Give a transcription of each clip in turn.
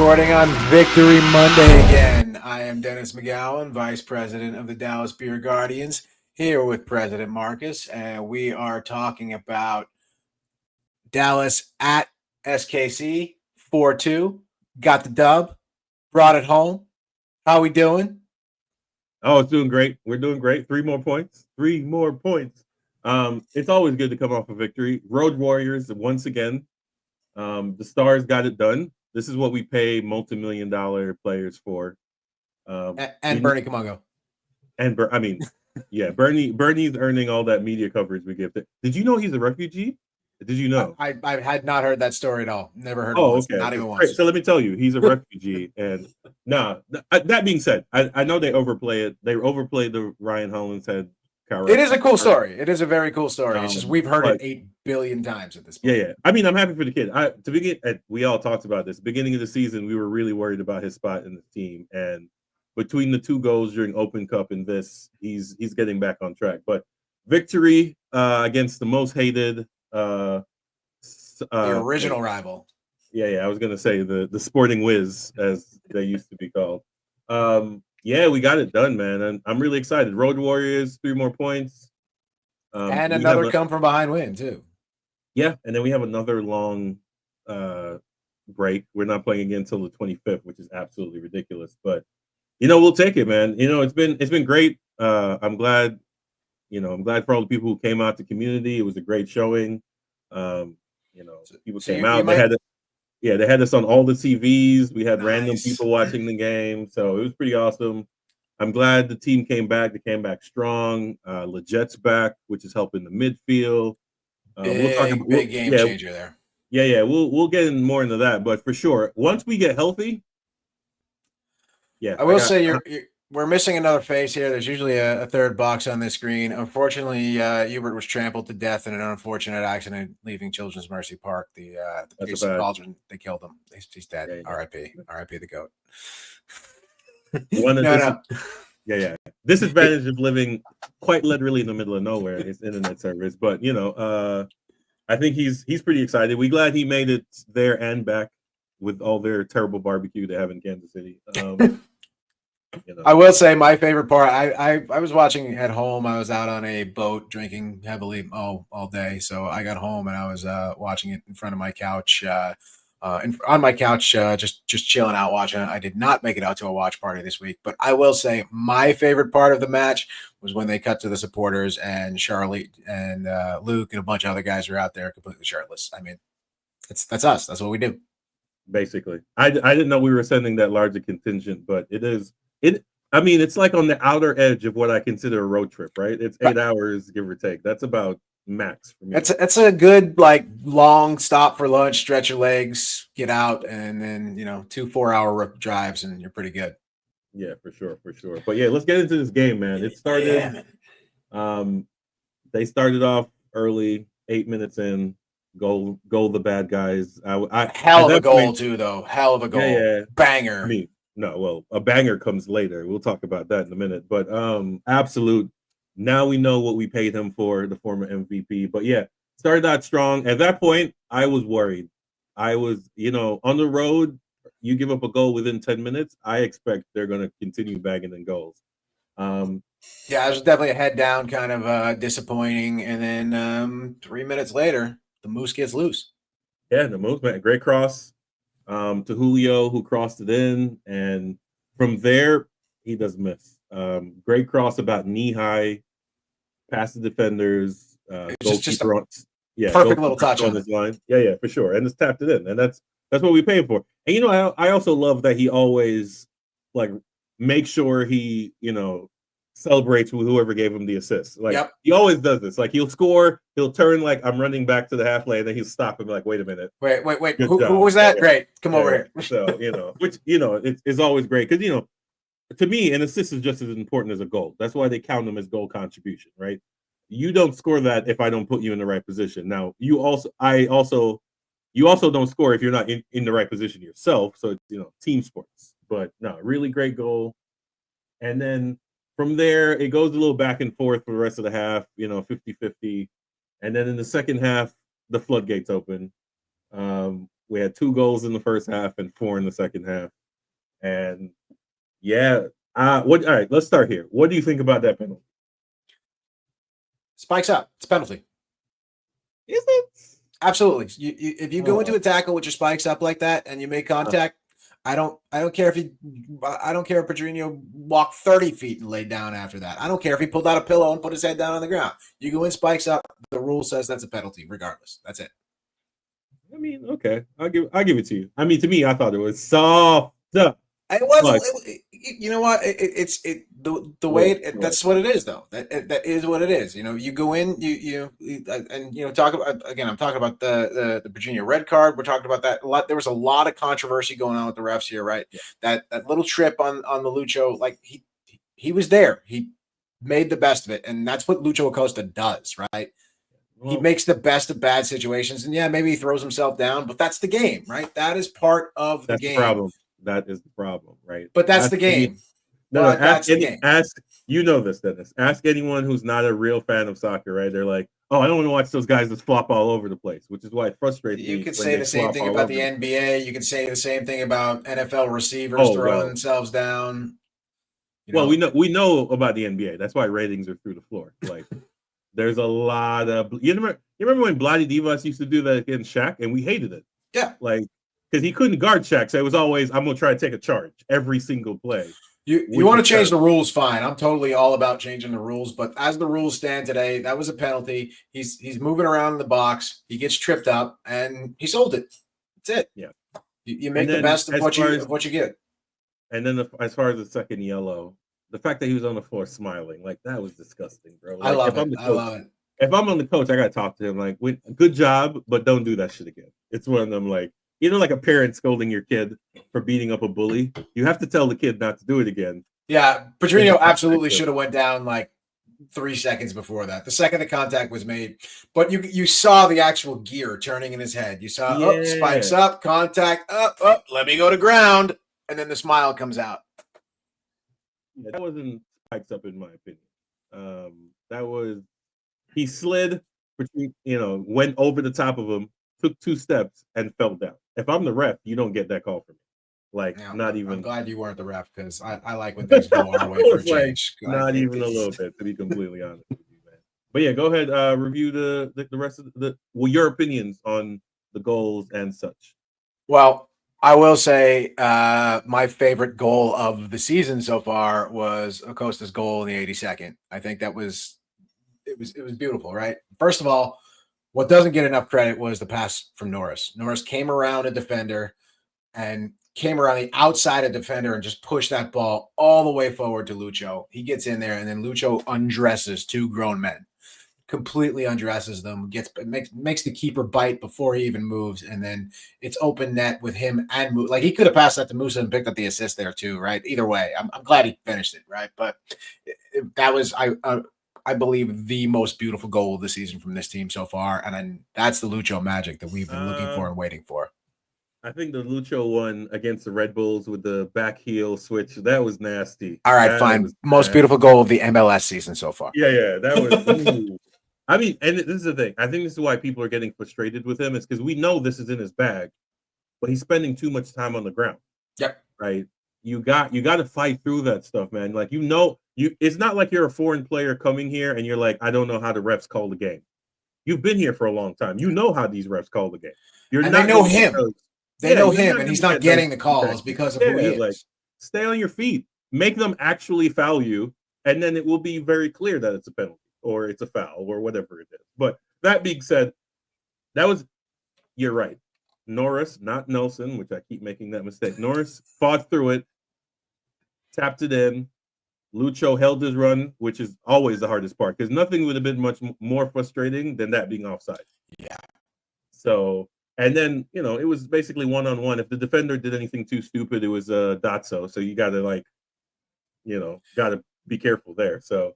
recording on Victory Monday again. I am Dennis McGowan, Vice President of the Dallas Beer Guardians, here with President Marcus, and we are talking about Dallas at SKC 4-2. Got the dub, brought it home. How we doing? Oh, it's doing great. We're doing great. 3 more points. 3 more points. It's always good to come off a victory. Road Warriors, once again, the Stars got it done. This is what we pay multi-million-dollar players for. And Bernie Camongo. And Bernie's earning all that media coverage we give. Did you know he's a refugee? Did you know? I had not heard that story at all. Never heard it Oh, once. okay. Not even once. So let me tell you, he's a refugee. And that being said, I know they overplay it. They overplayed the Ryan Hollins head. It is a cool story. It is a very cool story. It's just we've heard it 8 billion times at this point. Yeah. I mean, I'm happy for the kid. We all talked about this. Beginning of the season, we were really worried about his spot in the team. And between the 2 goals during Open Cup and this, he's getting back on track. But victory against the most hated the original rival. Yeah, I was gonna say the Sporting Whiz, as they used to be called. Yeah, we got it done, man, and I'm really excited. Road Warriors, 3 more points, and another come from behind win too. Yeah, and then we have another long break. We're not playing again until the 25th, which is absolutely ridiculous. But we'll take it, man. It's been great. I'm glad. I'm glad for all the people who came out to community. It was a great showing. People came out. They had us on all the TVs. We had random people watching the game, so it was pretty awesome. I'm glad the team came back. They came back strong. Leget's back, which is helping the midfield. Big game changer there. Yeah. We'll get more into that, but for sure, once we get healthy, I will say we're missing another face here. There's usually a third box on this screen. Unfortunately, Hubert was trampled to death in an unfortunate accident leaving Children's Mercy Park. The Pearson Cauldron, they killed him. He's dead. Yeah. R.I.P. R.I.P. the GOAT. Yeah. Disadvantage of living quite literally in the middle of nowhere is internet service. But I think he's pretty excited. We're glad he made it there and back with all their terrible barbecue they have in Kansas City. I will say my favorite part. I was watching at home. I was out on a boat drinking heavily all day. So I got home and I was watching it in front of my couch, on my couch, just chilling out watching it. I did not make it out to a watch party this week, but I will say my favorite part of the match was when they cut to the supporters and Charlie and Luke and a bunch of other guys were out there completely shirtless. I mean, that's us. That's what we do. Basically, I didn't know we were sending that large a contingent, but it is. It's like on the outer edge of what I consider a road trip, right? It's 8 hours, give or take. That's about max for me. It's a good long stop for lunch, stretch your legs, get out, and then 2 4-hour drives, and you're pretty good. Yeah, for sure. But yeah, let's get into this game, man. It started. They started off early, 8 minutes in. Goal the bad guys. Hell of a goal too, though. Hell of a goal. Yeah. Banger. A banger comes later. We'll talk about that in a minute. But absolute. Now we know what we paid him for, the former MVP. But yeah, started out strong. At that point, I was worried. I was, on the road, you give up a goal within 10 minutes, I expect they're going to continue bagging in goals. Yeah, it was definitely a head down kind of disappointing. And then 3 minutes later, the Moose gets loose. Yeah, the Moose, man. Great cross to Julio, who crossed it in. And from there, he doesn't miss. Great cross about knee-high, past the defenders. Just a perfect little touch on his line. Yeah, for sure. And it's tapped it in. And that's what we pay for. And, I also love that he always, makes sure he, celebrates with whoever gave him the assist. He always does this. He'll score, he'll turn I'm running back to the half lane, then he'll stop and be like, wait a minute. Wait. Who was that? Yeah. Great. Come over here. So, which, it's always great. Because, to me, an assist is just as important as a goal. That's why they count them as goal contribution, right? You don't score that if I don't put you in the right position. Now, you also don't score if you're not in the right position yourself. So it's, team sports. But no, really great goal. And then from there, it goes a little back and forth for the rest of the half, 50-50. And then in the second half, the floodgates open. We had 2 goals in the first half and 4 in the second half. And yeah, all right, let's start here. What do you think about that penalty? Spikes up. It's a penalty. Is it? Absolutely. If you go into a tackle with your spikes up like that and you make contact, I don't care if Pedrinho walked 30 feet and laid down after that. I don't care if he pulled out a pillow and put his head down on the ground. You go in spikes up, the rule says that's a penalty, regardless. That's it. I mean, okay, I'll give it to you. I mean, to me, I thought it was soft. It was, you know what? The way that's what it is, though. That is what it is. You know, you go in, talk about again. I'm talking about the Virginia red card. We're talking about that a lot. There was a lot of controversy going on with the refs here, right? Yeah. That little trip on the Lucho, like he was there. He made the best of it, and that's what Lucho Acosta does, right? He makes the best of bad situations, and yeah, maybe he throws himself down, but that's the game, right? That is part of the game. Problem. That is the problem, right? But that's the game. Ask you know this, Dennis. Ask anyone who's not a real fan of soccer, right? They're like, oh, I don't want to watch those guys that flop all over the place, which is why it frustrates me. You could say the same thing about the NBA. You could say the same thing about NFL receivers throwing themselves down. Well, we know about the NBA. That's why ratings are through the floor. Like, there's a lot of you remember when Bloody Divas used to do that against Shaq, and we hated it. Yeah, like because he couldn't guard Shaq, so it was always I'm gonna try to take a charge every single play. You want to change the rules? Fine, I'm totally all about changing the rules. But as the rules stand today, that was a penalty. He's moving around in the box. He gets tripped up, and he sold it. That's it. Yeah, you make the best of what you get. And then as far as the second yellow, the fact that he was on the floor smiling, like that was disgusting, bro. Like, I love it. If I'm on the coach, I gotta talk to him. Like, good job, but don't do that shit again. It's one of them, like, like a parent scolding your kid for beating up a bully. You have to tell the kid not to do it again. Yeah, Pedrinho absolutely should have went down like 3 seconds before that. The second the contact was made, but you saw the actual gear turning in his head. You saw spikes up, contact up. Let me go to ground, and then the smile comes out. Yeah, that wasn't spikes up in my opinion. That was he slid between, went over the top of him, took 2 steps, and fell down. If I'm the ref, you don't get that call from me. Like, not even. I'm glad you weren't the ref because I like when things go our way for a change. Not even a little bit, to be completely honest with you, man. But yeah, go ahead. Review the rest of your opinions on the goals and such. Well, I will say my favorite goal of the season so far was Acosta's goal in the 82nd. I think it was beautiful, right? First of all, what doesn't get enough credit was the pass from Norris. Norris came around a defender and came around the outside of defender and just pushed that ball all the way forward to Lucho. He gets in there, and then Lucho undresses 2 grown men. Completely undresses them, makes the keeper bite before he even moves, and then it's open net with him and like he could have passed that to Musa and picked up the assist there too, right? Either way, I'm glad he finished it, right? But that was I believe the most beautiful goal of the season from this team so far, and that's the Lucho magic that we've been looking for and waiting for. I think the Lucho one against the Red Bulls with the back heel switch, that was nasty. All right, fine. Most beautiful goal of the MLS season so far. Yeah, that was. I mean, and this is the thing. I think this is why people are getting frustrated with him. Is because we know this is in his bag, but he's spending too much time on the ground. Yep. Right. You got to fight through that stuff, man. Like it's not like you're a foreign player coming here and you're like, I don't know how the refs call the game. You've been here for a long time. You know how these refs call the game. They know him. They know him, and he's not getting the calls because of who he is. Like, stay on your feet. Make them actually foul you, and then it will be very clear that it's a penalty or it's a foul or whatever it is. But that being said, you're right. Norris, not Nelson, which I keep making that mistake. Norris fought through it, tapped it in. Lucho held his run, which is always the hardest part because nothing would have been much more frustrating than that being offside. Yeah. So, and then, it was basically one-on-one. If the defender did anything too stupid, it was Dotso. So you got to got to be careful there. So.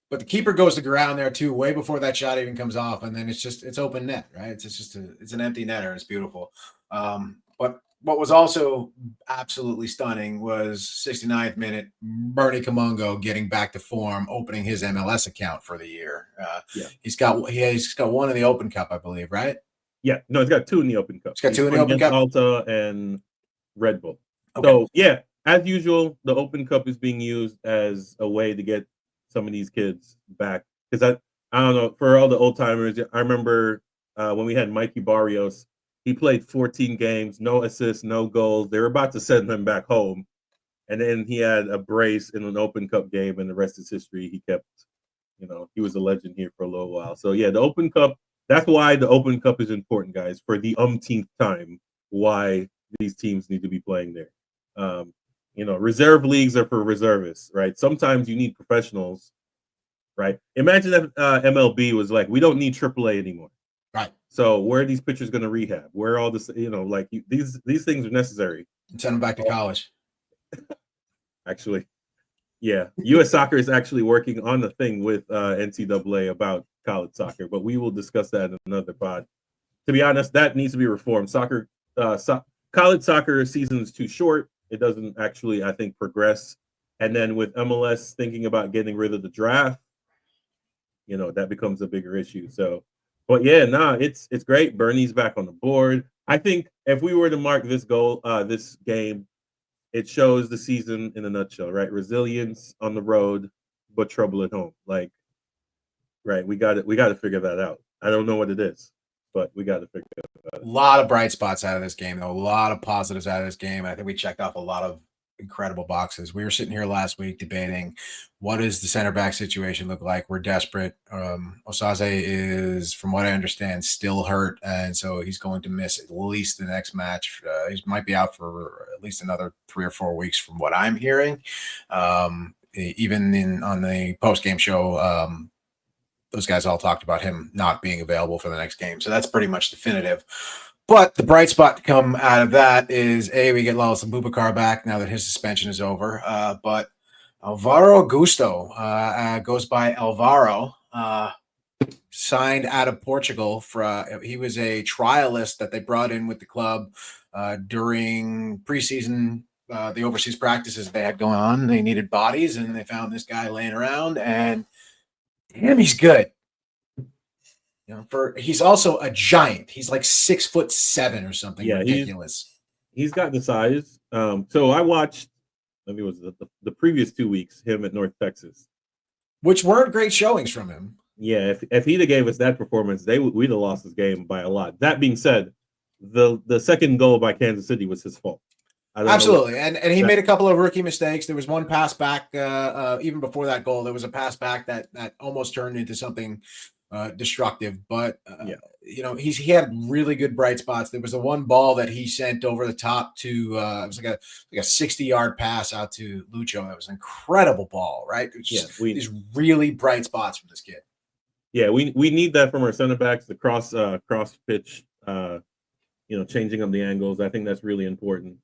But the keeper goes to ground there too, way before that shot even comes off, and then it's open net, right? It's an empty netter. It's beautiful. But what was also absolutely stunning was 69th minute, Bernie Camongo getting back to form, opening his MLS account for the year. He's got one in the Open Cup, I believe, right? Yeah, no, it's got 2 in the Open Cup. It's got 2 in the Open Cup. Alta and Red Bull. Okay. So yeah, as usual, the Open Cup is being used as a way to get some of these kids back. Because I don't know, for all the old timers, I remember when we had Mikey Barrios, he played 14 games, no assists, no goals. They were about to send him back home. And then he had a brace in an Open Cup game, and the rest is history. He kept, he was a legend here for a little while. So yeah, the Open Cup, that's why the Open Cup is important, guys, for the umpteenth time, why these teams need to be playing there. Reserve leagues are for reservists, right? Sometimes you need professionals, right? Imagine if MLB was like, we don't need AAA anymore. Right. So where are these pitchers going to rehab? Where are all this, these things are necessary. Send them back to college. Actually, yeah. U.S. Soccer is actually working on a thing with NCAA about college soccer, but we will discuss that in another pod. To be honest, that needs to be reformed. College soccer season is too short. It doesn't actually, I think, progress. And then with MLS thinking about getting rid of the draft, that becomes a bigger issue. So, but yeah, it's great. Bernie's back on the board. I think if we were to mark this game, it shows the season in a nutshell, right? Resilience on the road, but trouble at home. Like, right? We got to figure that out. I don't know what it is, but we got to figure it out. A lot of bright spots out of this game, though. A lot of positives out of this game. I think we checked off a lot of incredible boxes. We were sitting here last week debating what does the center back situation look like. We're desperate. Osaze is, from what I understand, still hurt, and so he's going to miss at least the next match. He might be out for at least another 3 or 4 weeks, from what I'm hearing. Even on the post-game show, those guys all talked about him not being available for the next game, so that's pretty much definitive. But the bright spot to come out of that is, we get Lalas Abubakar back now that his suspension is over. But Alvaro Augusto goes by Alvaro, signed out of Portugal. He was a trialist that they brought in with the club during preseason, the overseas practices they had going on. They needed bodies, and they found this guy laying around, and damn, he's good. He's also a giant. He's like 6'7" or something. Yeah, ridiculous. He's got the size. So I watched, I think it was the previous 2 weeks, him at North Texas, which weren't great showings from him. Yeah, if he'd have gave us that performance, we'd have lost this game by a lot. That being said, the second goal by Kansas City was his fault. Absolutely, and he made a couple of rookie mistakes. There was one pass back, even before that goal. There was a pass back that almost turned into something destructive, but he had really good bright spots. There was the one ball that he sent over the top to it was like a 60-yard pass out to Lucho. That was an incredible ball, right? These really bright spots from this kid. Yeah, we need that from our center backs. The cross pitch, changing of the angles. I think that's really important.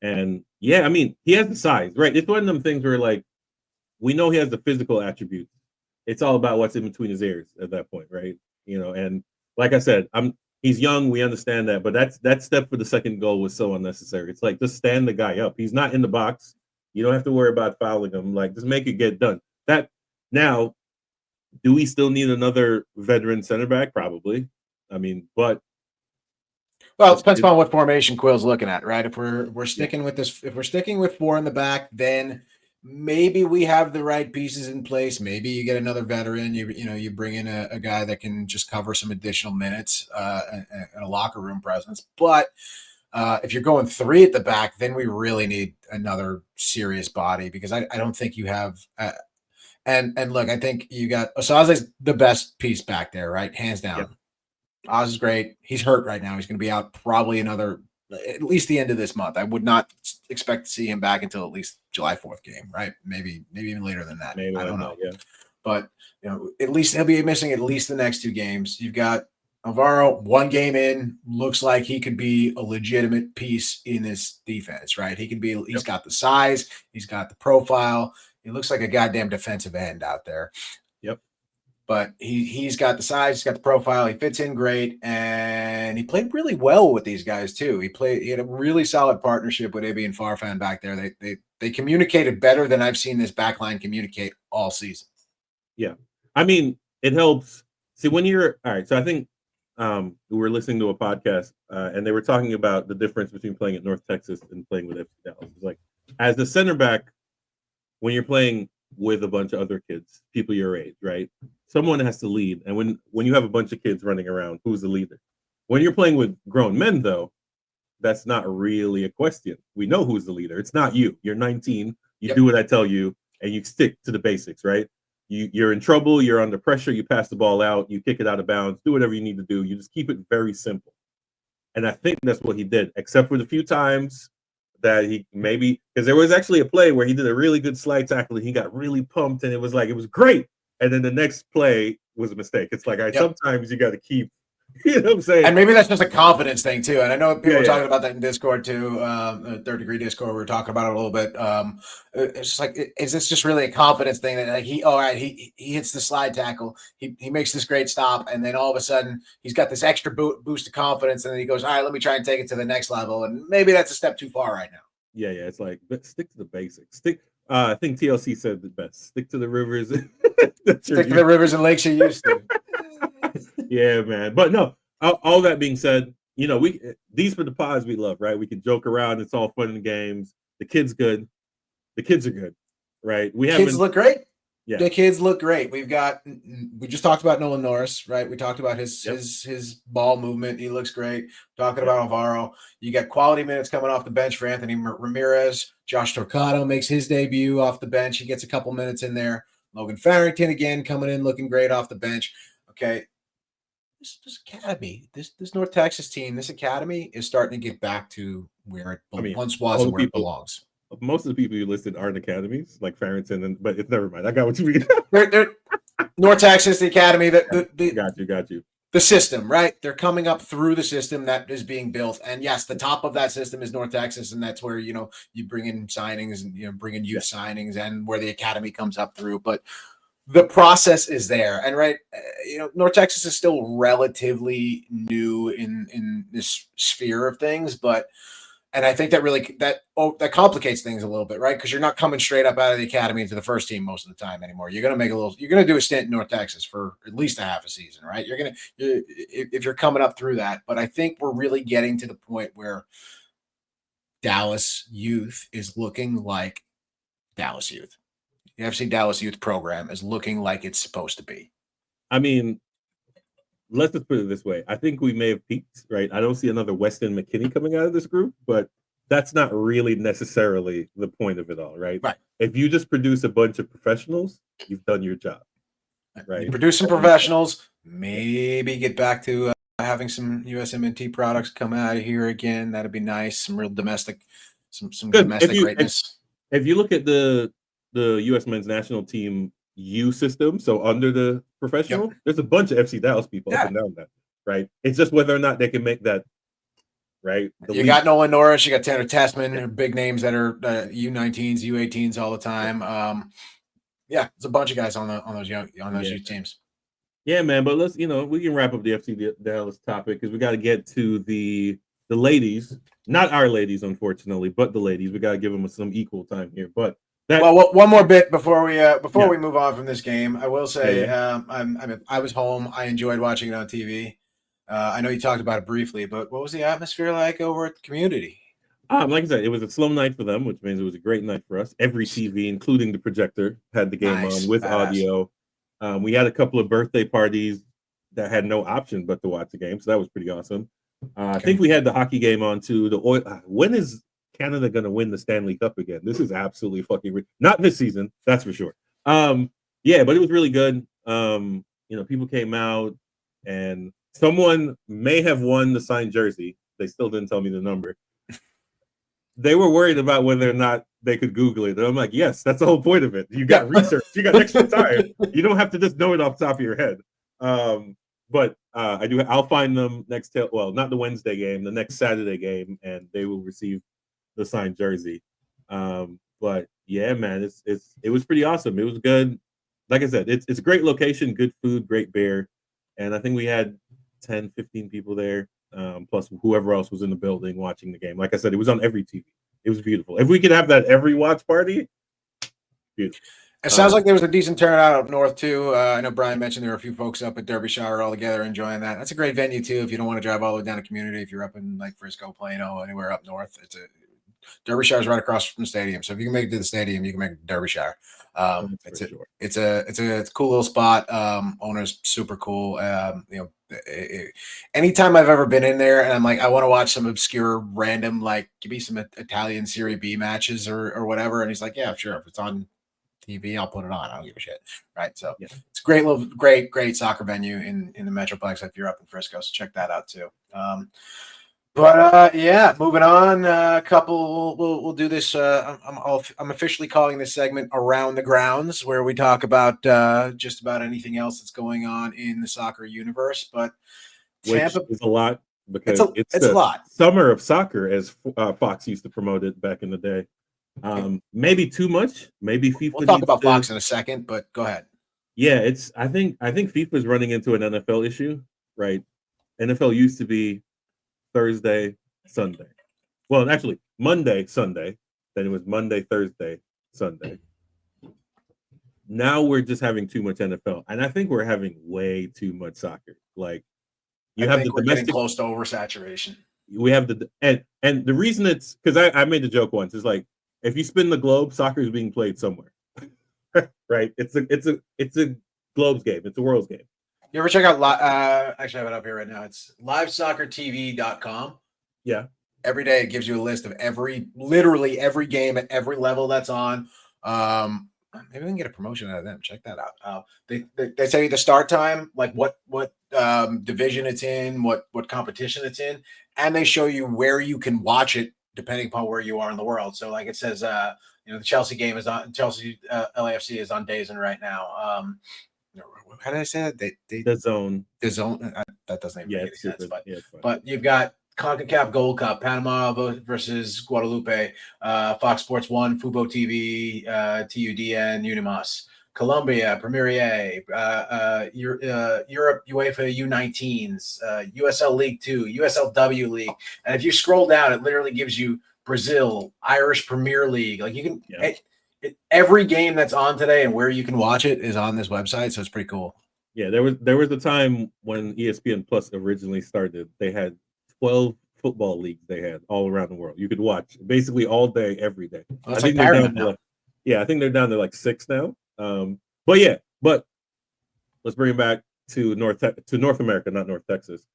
And yeah, I mean, he has the size, right? It's one of them things where, like, we know he has the physical attributes. It's all about what's in between his ears at that point, right? And like I said, he's young. We understand that, but that step for the second goal was so unnecessary. It's like, just stand the guy up. He's not in the box. You don't have to worry about fouling him. Like, just make it get done. Now, do we still need another veteran center back? Probably. I mean, but. Well, it depends on what formation Quill's looking at, right? If we're sticking with this, if we're sticking with 4 in the back, then maybe we have the right pieces in place. Maybe you get another veteran. You bring in a guy that can just cover some additional minutes and a locker room presence. But if you're going 3 at the back, then we really need another serious body, because I don't think you have. And look, I think you got Osaze's the best piece back there, right? Hands down. Yep. Oz is great. He's hurt right now. He's going to be out probably at least the end of this month. I would not expect to see him back until at least July 4th game, right? Maybe even later than that. I don't know. Yeah. But at least he'll be missing at least the next 2 games. You've got Alvaro, 1 game in, looks like he could be a legitimate piece in this defense, right? He's got the size, he's got the profile. He looks like a goddamn defensive end out there. Yep. But he's got the size, he's got the profile, he fits in great, and he played really well with these guys too. He had a really solid partnership with Ibi and Farfan back there. They communicated better than I've seen this backline communicate all season. Yeah. I mean, it helps. See, when you're all right, so I think we were listening to a podcast, and they were talking about the difference between playing at North Texas and playing with FC Dallas. It's like, as the center back, when you're playing with a bunch of other kids, people your age, right? Someone has to lead, and when you have a bunch of kids running around, who's the leader? When you're playing with grown men, though, that's not really a question. We know who's the leader. It's not you. You're 19. You do what I tell you, and you stick to the basics, right? You're in trouble. You're under pressure. You pass the ball out. You kick it out of bounds. Do whatever you need to do. You just keep it very simple. And I think that's what he did, except for the few times that he maybe, because there was actually a play where he did a really good slide tackle and he got really pumped and it was great. And then the next play was a mistake. It's like, sometimes you got to keep, you know what I'm saying? And maybe that's just a confidence thing too. And I know people are talking about that in Discord too, Third Degree Discord. We were talking about it a little bit. It's just like, is this just really a confidence thing that like he hits the slide tackle, he makes this great stop, and then all of a sudden he's got this extra boost of confidence, and then he goes, all right, let me try and take it to the next level. And maybe that's a step too far right now. Yeah, it's like, but stick to the basics. I think TLC said the best. Stick to the rivers. Stick to the rivers and lakes you're used to. Yeah, man. But no, all that being said, you know, these are the pods we love, right? We can joke around. It's all fun and games. The kid's good. The kids are good, right? Kids look great. Yeah, the kids look great. We just talked about Nolan Norris, right? We talked about his ball movement. He looks great. Talking about Alvaro. You got quality minutes coming off the bench for Anthony Ramirez. Josh Torquato makes his debut off the bench. He gets a couple minutes in there. Logan Farrington again coming in looking great off the bench. Okay. This academy, this North Texas team, this academy is starting to get back to where it once was and where it belongs. Most of the people you listed aren't academies, like Farrington, but it's never mind. I got what you mean. they're North Texas, the academy, got you. The system, right? They're coming up through the system that is being built, and yes, the top of that system is North Texas, and that's where you bring in signings and bring in youth signings, and where the academy comes up through, but. The process is there, and right, North Texas is still relatively new in this sphere of things, and I think that complicates things a little bit, right? Because you're not coming straight up out of the academy into the first team most of the time anymore. You're gonna do a stint in North Texas for at least a half a season, right? If you're coming up through that, but I think we're really getting to the point where Dallas youth is looking like Dallas youth. The FC Dallas youth program is looking like it's supposed to be. I mean, let's just put it this way. I think we may have peaked, right? I don't see another Weston McKinney coming out of this group, but that's not really necessarily the point of it all, right? Right. If you just produce a bunch of professionals, you've done your job, right? You produce some professionals, maybe get back to having some USMNT products come out of here again. That'd be nice. Some real domestic, some domestic greatness. If you look at the U.S. men's national team U system, so under the professional, there's a bunch of FC Dallas people up and down that, right? It's just whether or not they can make that, right? You got Nolan Norris, you got Tanner Tessman, big names that are U19s, U18s all the time. There's a bunch of guys on those youth teams. Yeah, man, but let's we can wrap up the FC Dallas topic because we got to get to the ladies, not our ladies, unfortunately, but the ladies. We got to give them some equal time here, but. One more bit before we move on from this game. I will say I was home. I enjoyed watching it on TV. I know you talked about it briefly, but what was the atmosphere like over at the community? Like I said, it was a slow night for them, which means it was a great night for us. Every TV, including the projector, had the game on with audio. We had a couple of birthday parties that had no option but to watch the game, so that was pretty awesome. I think we had the hockey game on too. When is Canada going to win the Stanley Cup again? This is absolutely fucking not this season, that's for sure. But it was really good. People came out, and someone may have won the signed jersey. They still didn't tell me the number. They were worried about whether or not they could Google it. And I'm like, yes, that's the whole point of it. You got research. You got extra time. You don't have to just know it off the top of your head. But I'll find them not the Wednesday game, the next Saturday game, and they will receive the signed jersey. But yeah, man, it was pretty awesome. It was good. Like I said, it's a great location, good food, great beer. And I think we had 10, 15 people there, plus whoever else was in the building watching the game. Like I said, it was on every TV. It was beautiful. If we could have that every watch party, beautiful. It sounds like there was a decent turnout up north too. I know Brian mentioned there were a few folks up at Derbyshire all together enjoying that. That's a great venue too. If you don't want to drive all the way down to Community, if you're up in like Frisco, Plano, anywhere up north, Derbyshire's right across from the stadium. So if you can make it to the stadium, you can make it to Derbyshire. It's a cool little spot. Owner's super cool. Anytime I've ever been in there and I'm like, I want to watch some obscure random, like give me some Italian Serie B matches or whatever. And he's like, yeah, sure. If it's on TV, I'll put it on. I don't give a shit. Right. So it's a great soccer venue in the Metroplex if you're up in Frisco. So check that out too. Moving on. A couple. We'll do this. I'm officially calling this segment "Around the Grounds," where we talk about just about anything else that's going on in the soccer universe. But Tampa is a lot because it's a lot. Summer of soccer, as Fox used to promote it back in the day. Maybe too much. Maybe FIFA. We'll talk about Fox in a second, but go ahead. Yeah, I think FIFA is running into an NFL issue, right? NFL used to be Thursday, Sunday. Well, actually, Monday, Sunday. Then it was Monday, Thursday, Sunday. Now we're just having too much NFL, and I think we're having way too much soccer. Like you have the domestic, close to oversaturation. We have and the reason it's because I made the joke once. It's like if you spin the globe, soccer is being played somewhere, right? It's a globe's game. It's a world's game. You ever check out actually I have it up here right now. It's livesoccertv.com. Yeah. Every day it gives you a list of literally every game at every level that's on. Maybe we can get a promotion out of them. Check that out. They tell you the start time, like what division it's in, what competition it's in, and they show you where you can watch it depending upon where you are in the world. So like it says, the Chelsea game is on. Chelsea LAFC is on DAZN right now. How did I say that? The zone. The zone. That doesn't even make any sense. But you've got CONCACAF Gold Cup, Panama versus Guadalupe, Fox Sports 1, Fubo TV, TUDN, Unimas, Colombia, Premier Europe, UEFA U19s, USL League 2, USLW League. And if you scroll down, it literally gives you Brazil, Irish Premier League. Like you can every game that's on today and where you can watch it is on this website, so it's pretty cool. Yeah, there was a time when ESPN Plus originally started. They had 12 football leagues they had all around the world. You could watch basically all day, every day. Well, I think they're down to I think they're down to like 6 now. But let's bring it back to North America, not North Texas.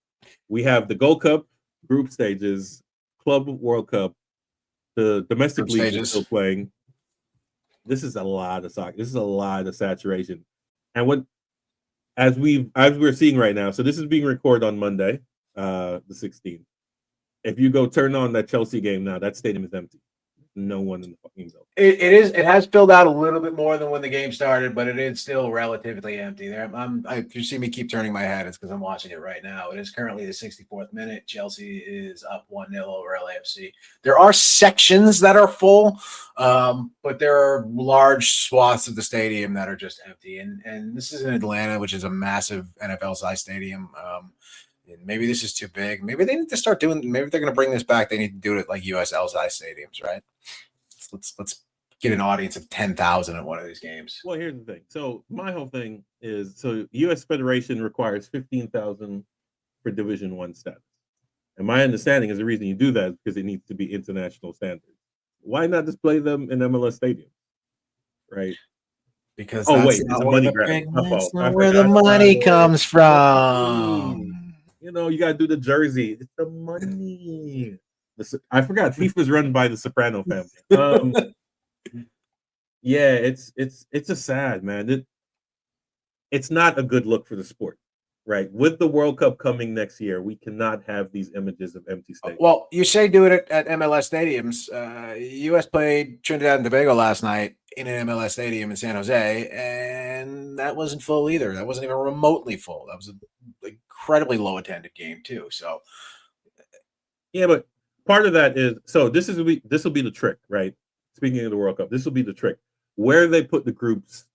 We have the Gold Cup group stages, Club World Cup, the domestic league is still playing. This is a lot of soccer. This is a lot of saturation. And as we're seeing right now, so this is being recorded on Monday, the 16th. If you go turn on that Chelsea game now, that stadium is empty. No one in the fucking building. It has filled out a little bit more than when the game started, but it is still relatively empty. There, if you see me keep turning my head, it's because I'm watching it right now. It is currently the 64th minute. Chelsea is up 1-0 over LAFC. There are sections that are full, but there are large swaths of the stadium that are just empty. And this is in Atlanta, which is a massive NFL-sized stadium. Maybe this is too big. Maybe they need to start doing. Maybe if they're going to bring this back, they need to do it like USL stadiums, right? Let's get an audience of 10,000 at one of these games. Well, here's the thing. So my whole thing is, U.S. Federation requires 15,000 for Division I status, and my understanding is the reason you do that is because it needs to be international standards. Why not just play them in MLS stadium, right? Because it's a money grab. That's not where the money comes from. You got to do the jersey. It's the money. I forgot FIFA's run by the Soprano family. Yeah, it's a sad, man. It's not a good look for the sport, right? With the World Cup coming next year, we cannot have these images of empty stadiums. Well, you say do it at MLS stadiums. U.S. played Trinidad and Tobago last night in an MLS stadium in San Jose, and that wasn't full either. That wasn't even remotely full. That was an incredibly low attended game too. So, yeah, but part of that is this will be the trick, right? Speaking of the World Cup, this will be the trick. Where they put the groups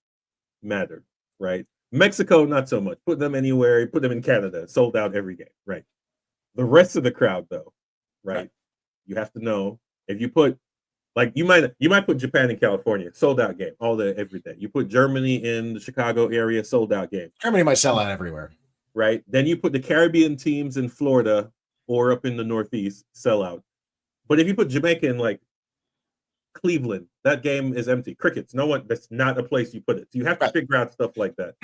matter, right? Mexico, not so much. Put them anywhere. Put them in Canada. Sold out every game, right? The rest of the crowd, though, right? You have to know if you put Like you might put Japan and California, sold out game all day, every day. You put Germany in the Chicago area, sold out game. Germany might sell out everywhere. Right. Then you put the Caribbean teams in Florida or up in the Northeast, sell out. But if you put Jamaica in like Cleveland, that game is empty. Crickets, no one, that's not a place you put it. So you have to figure out stuff like that.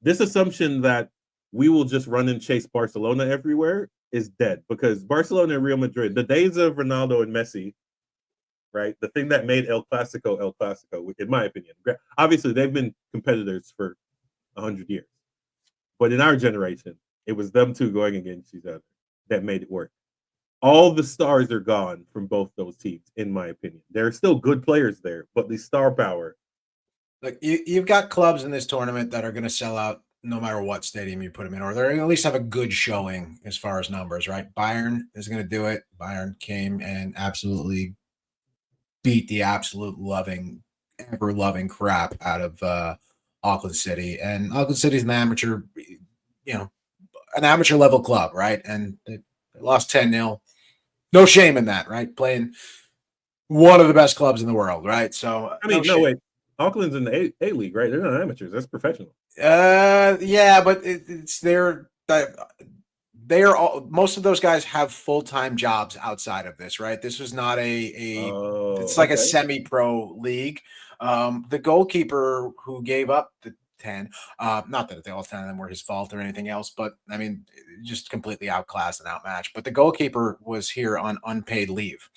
This assumption that we will just run and chase Barcelona everywhere is dead, because Barcelona and Real Madrid, the days of Ronaldo and Messi, right? The thing that made El Clasico, in my opinion. Obviously, they've been competitors for 100 years. But in our generation, it was them two going against each other that made it work. All the stars are gone from both those teams, in my opinion. There are still good players there, but the star power. Like you've got clubs in this tournament that are going to sell out no matter what stadium you put them in, or they're at least have a good showing as far as numbers, right? Bayern is going to do it. Bayern came and absolutely beat the ever loving crap out of Auckland City. And Auckland City is an amateur level club, right? And they lost 10-0. No shame in that, right? Playing one of the best clubs in the world, right? So I mean, no wait. Auckland's in the A League, right? They're not amateurs. That's professional. Yeah, but they're all, most of those guys have full-time jobs outside of this, right? This was not it's like a semi-pro league. The goalkeeper who gave up the 10, not that all 10 of them were his fault or anything else, but I mean, just completely outclassed and outmatched. But the goalkeeper was here on unpaid leave.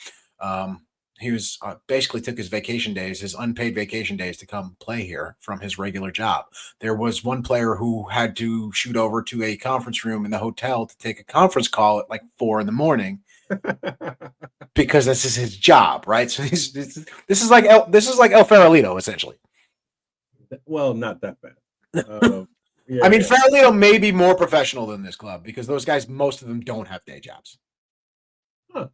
He was basically took his unpaid vacation days to come play here from his regular job. There was one player who had to shoot over to a conference room in the hotel to take a conference call at like 4 a.m. because this is his job, right? So this is like El Farolito, essentially. Well, not that bad. Yeah, I mean, Farolito may be more professional than this club because those guys, most of them don't have day jobs. Huh.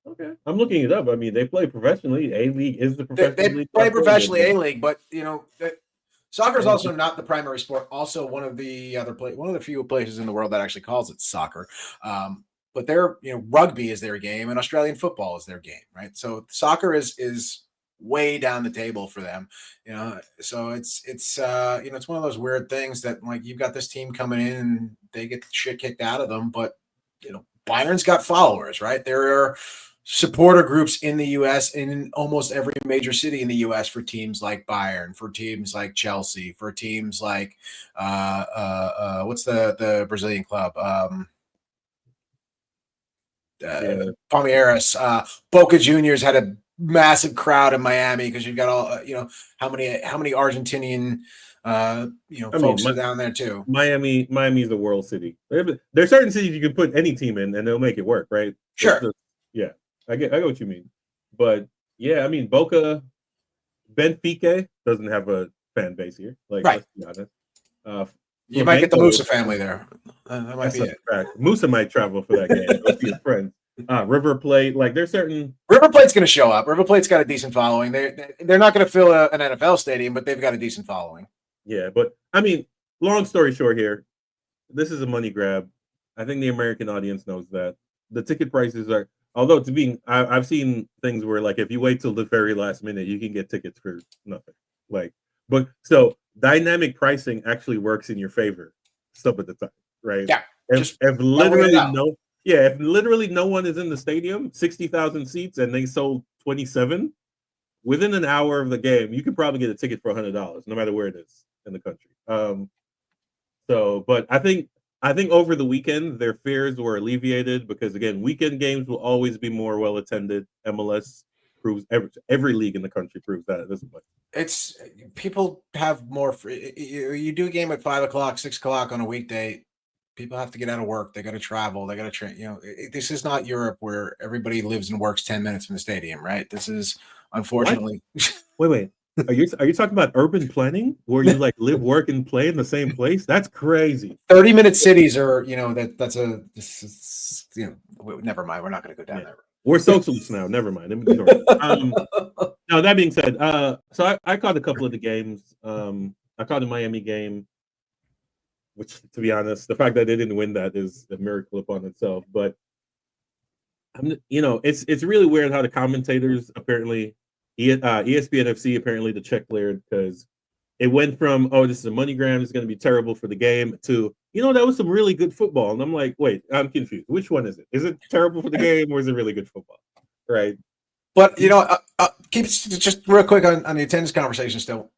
Okay, I'm looking it up. I mean, they play professionally. A League is the professional league. They play professionally A League, but soccer is also not the primary sport. Also, one of the few places in the world that actually calls it soccer. But rugby is their game, and Australian football is their game, right? So soccer is way down the table for them, So it's one of those weird things that like you've got this team coming in and they get the shit kicked out of them, but Bayern's got followers, right? There are supporter groups in the U.S. in almost every major city in the U.S. for teams like Bayern, for teams like Chelsea, for teams like what's the Brazilian club? Palmeiras. Boca Juniors had a massive crowd in Miami because you've got all how many Argentinian folks are down there too. Miami is a world city. There's certain cities you can put any team in and they'll make it work, right? Sure. Yeah, I get what you mean. But yeah, I mean Boca, Benfica doesn't have a fan base here. Like, right. Let's be honest. You might get the Musa family there. That might be it. Musa might travel for that game. Go see his friends. River Plate, like there's certain River Plate's going to show up. River Plate's got a decent following. They're not going to fill an NFL stadium, but they've got a decent following. Yeah, but I mean, long story short here, this is a money grab. I think the American audience knows that. The ticket prices are, although I've seen things where like if you wait till the very last minute, you can get tickets for nothing. But so dynamic pricing actually works in your favor some of the time, right? Yeah. If literally no one is in the stadium, 60,000 seats, and they sold 27, within an hour of the game, you can probably get a ticket for $100, no matter where it is in the country. But I think over the weekend their fears were alleviated because again, weekend games will always be more well attended. MLS proves every league in the country proves that at this point. It's people have more. You do a game at 5 o'clock, 6 o'clock on a weekday. People have to get out of work. They got to travel. They got to train. This is not Europe where everybody lives and works 10 minutes from the stadium, right? This is unfortunately. Wait. Are you talking about urban planning where you like live, work, and play in the same place? That's crazy. 30-minute cities are, never mind. We're not going to go down there. We're socialists now. Never mind. Now that being said, so I caught a couple of the games. I caught the Miami game, which, to be honest, the fact that they didn't win that is a miracle upon itself. But it's really weird how the commentators apparently, ESPN FC apparently the check cleared because it went from, oh, this is a money grab, it's going to be terrible for the game, to, that was some really good football. And I'm like, wait, I'm confused. Which one is it? Is it terrible for the game or is it really good football? Right. But keep just real quick on the attendance conversation. Still,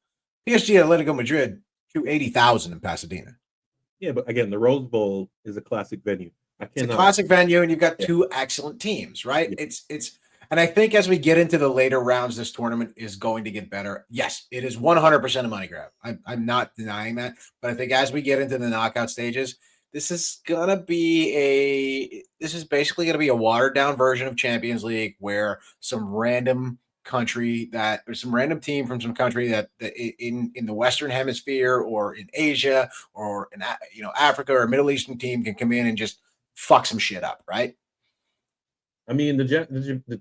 PSG Atletico Madrid to 80,000 in Pasadena. Yeah, but again, the Rose Bowl is a classic venue. It's a classic venue, and you've got two excellent teams, right? Yeah. It's, and I think as we get into the later rounds, this tournament is going to get better. Yes, it is 100% a money grab. I'm not denying that, but I think as we get into the knockout stages, this is basically gonna be a watered down version of Champions League, where some random team from some country that in the Western Hemisphere or in Asia or in Africa or a Middle Eastern team can come in and just fuck some shit up, right? I mean, the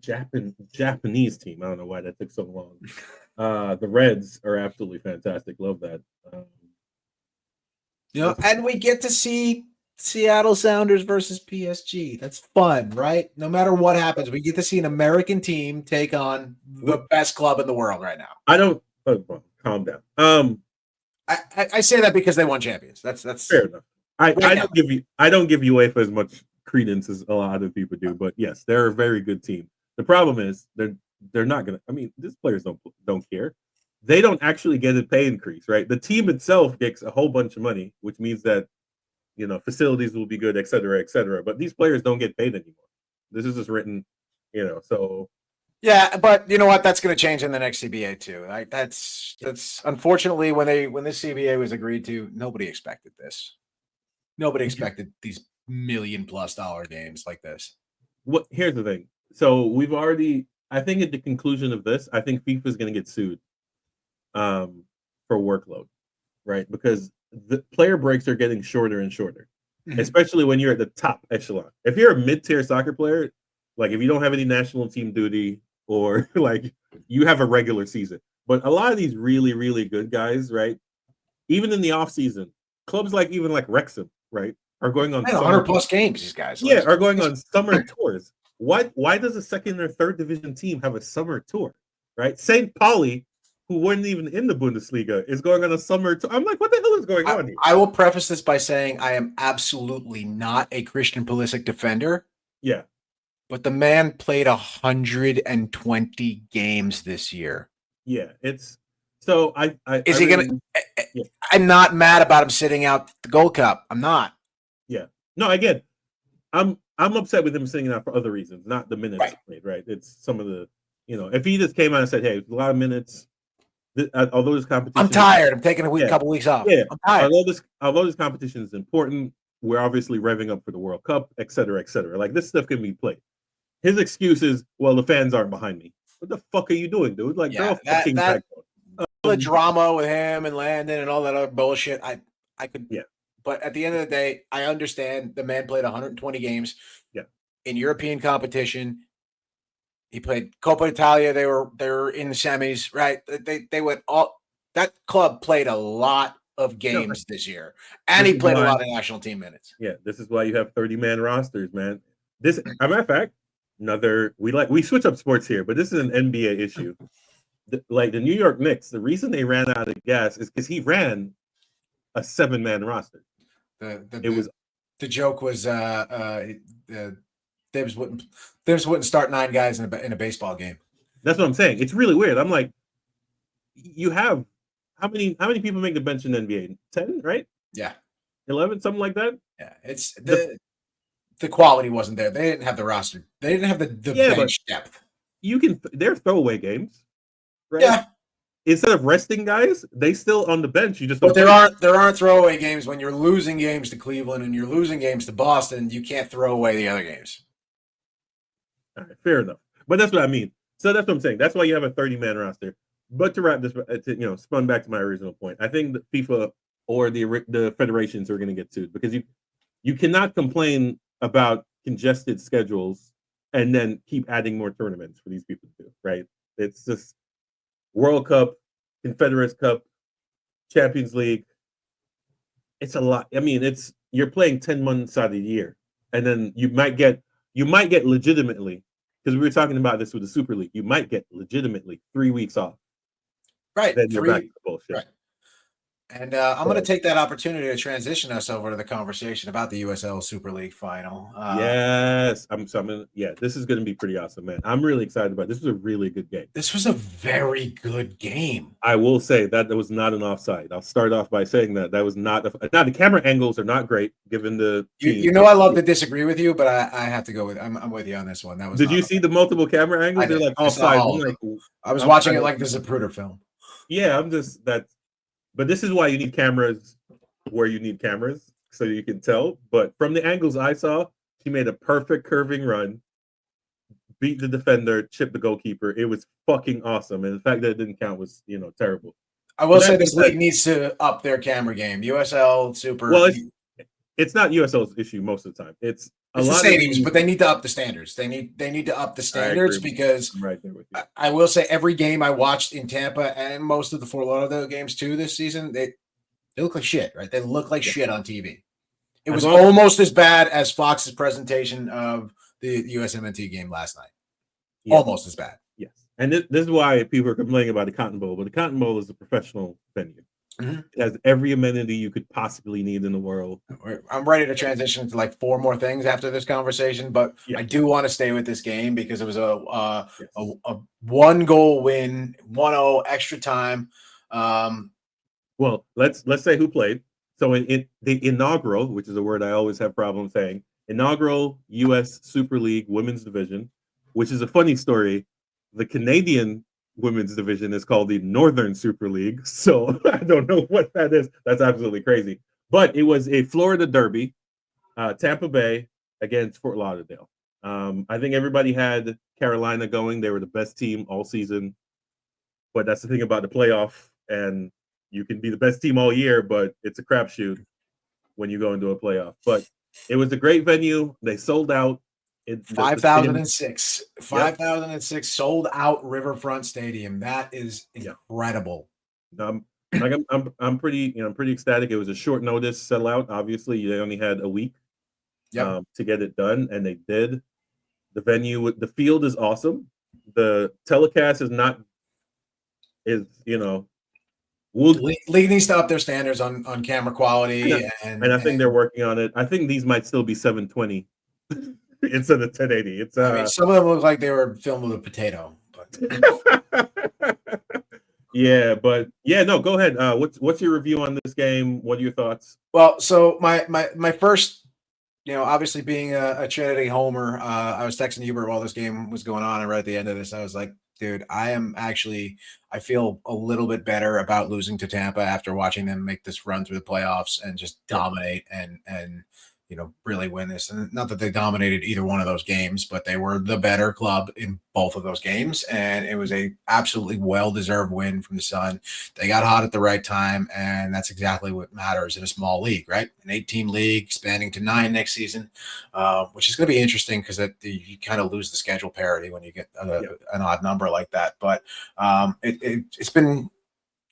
Japanese team, I don't know why that took so long. The Reds are absolutely fantastic. Love that. And we get to see Seattle Sounders versus PSG. That's fun, right? No matter what happens, we get to see an American team take on the best club in the world right now. Calm down. I say that because they won champions. That's fair enough. I don't give UEFA as much credence as a lot of people do, but yes, they're a very good team. The problem is they're not gonna. I mean, these players don't care. They don't actually get a pay increase, right? The team itself gets a whole bunch of money, which means that facilities will be good, et cetera, et cetera. But these players don't get paid anymore. This is just written, so. Yeah, but you know what? That's going to change in the next CBA too. Like that's unfortunately when this CBA was agreed to, nobody expected this. Nobody expected these $1 million+ games like this. Here's the thing. So we've already, I think at the conclusion of this, I think FIFA is going to get sued for workload, right? Because the player breaks are getting shorter and shorter, especially when you're at the top echelon. If you're a mid-tier soccer player, like if you don't have any national team duty or like you have a regular season, but a lot of these really, really good guys, right? Even in the off season, clubs like Wrexham, right, are going on 100+ games. These guys, are going on summer tours. Why does a second or third division team have a summer tour, right? St. Pauli, who weren't even in the Bundesliga, is going on a summer tour. I'm like, what the hell is going on here? I will preface this by saying I am absolutely not a Christian Pulisic defender. Yeah. But the man played 120 games this year. Yeah, it's so is he gonna? Yeah. I'm not mad about him sitting out the Gold Cup. I'm not. Yeah. No, again, I'm upset with him sitting out for other reasons, not the minutes played. Right. It's some of the if he just came out and said, "Hey, a lot of minutes." Although this competition, I'm tired. I'm taking a couple weeks off. Yeah, I'm tired. Although this competition is important, we're obviously revving up for the World Cup, et cetera, et cetera. Like this stuff can be played. His excuse is, well, the fans aren't behind me. What the fuck are you doing, dude? Like, that the drama with him and Landon and all that other bullshit. I could. Yeah. But at the end of the day, I understand the man played 120 games. Yeah. In European competition, he played Coppa Italia. They were in the semis, right? They went all. That club played a lot of games this year, and he played a lot of national team minutes. Yeah, this is why you have 30-man rosters, man. This, as a matter of fact. We switch up sports here, but this is an NBA issue. The New York Knicks, the reason they ran out of gas is because he ran a 7-man roster. The joke was Dibs wouldn't start 9 guys in a baseball game. That's what I'm saying. It's really weird. I'm like, you have how many people make the bench in the NBA? 10, right? Yeah, 11, something like that. Yeah, it's the quality wasn't there. They didn't have the roster. They didn't have the bench depth. They're throwaway games, right? Yeah. Instead of resting guys, they still on the bench. You just but there aren't throwaway games when you're losing games to Cleveland and you're losing games to Boston. You can't throw away the other games. All right, fair enough. But that's what I mean. So that's what I'm saying. That's why you have a 30-man roster. But to wrap this, spun back to my original point. I think that FIFA or the federations are going to get sued because you cannot complain about congested schedules and then keep adding more tournaments for these people to do, right? It's just World Cup, Confederates Cup, Champions League. It's a lot. I mean, you're playing 10 months out of the year, and then you might get you might get legitimately, because we were talking about this with the Super League, you might get legitimately 3 weeks off. Right. Then you're back to the bullshit. Right. And I'm going to take that opportunity to transition us over to the conversation about the USL Super League final. Yes, this is going to be pretty awesome, man. I'm really excited about it. This was a really good game. This was a very good game. I will say that was not an offside. I'll start off by saying that was not. Now the camera angles are not great given the. You know, I love to disagree with you, but I have to go with. I'm with you on this one. That was. Did you see the multiple camera angles? They're like offside. I was watching it like this Zapruder film. Yeah, I'm just that. But this is why you need cameras where you need cameras so you can tell. But from the angles I saw, he made a perfect curving run, beat the defender, chipped the goalkeeper. It was fucking awesome. And the fact that it didn't count was, terrible. I will say this league needs to up their camera game. USL Super. Well, it's not USL's issue most of the time. It's the stadiums, but they need to up the standards. They need to up the standards because I'm right there with you. I will say every game I watched in Tampa and most of the Fort Lauderdale games too this season, they look like shit, right? They look like shit on TV. It was almost as bad as Fox's presentation of the USMNT game last night. Yeah. Almost as bad. Yes. And this is why people are complaining about the Cotton Bowl, but the Cotton Bowl is a professional venue. Mm-hmm. It has every amenity you could possibly need in the world. I'm ready to transition to like 4 more things after this conversation, but I do want to stay with this game because it was a 1-goal win, 1-0 extra time. Well, let's say who played. So in the inaugural, which is a word I always have problems saying, inaugural US Super League Women's Division, which is a funny story. The Canadian Women's Division is called the Northern Super League. So I don't know what that is. That's absolutely crazy. But it was a Florida derby, Tampa Bay against Fort Lauderdale. I think everybody had Carolina going. They were the best team all season. But that's the thing about the playoff. And you can be the best team all year, but it's a crapshoot when you go into a playoff. But it was a great venue. They sold out. 5,006. 5,006 sold out Riverfront Stadium. That is incredible. I'm pretty ecstatic. It was a short notice sellout. Obviously, they only had a week to get it done, and they did. The venue, the field is awesome. The telecast league needs to up their standards on camera quality, and I think they're working on it. I think these might still be 720 instead of 1080. It's some of them look like they were filmed with a potato. But no, go ahead. What's your review on this game? What are your thoughts? Well, so my first, obviously being a Trinity homer, I was texting Hubert while this game was going on, and right at the end of this, I was like, dude, I feel a little bit better about losing to Tampa after watching them make this run through the playoffs and just dominate and really win this. And not that they dominated either one of those games, but they were the better club in both of those games. And it was a absolutely well-deserved win from the Sun. They got hot at the right time, and that's exactly what matters in a small league, right? An 8-team league expanding to 9 next season, which is going to be interesting because you kind of lose the schedule parity when you get an odd number like that. But it's been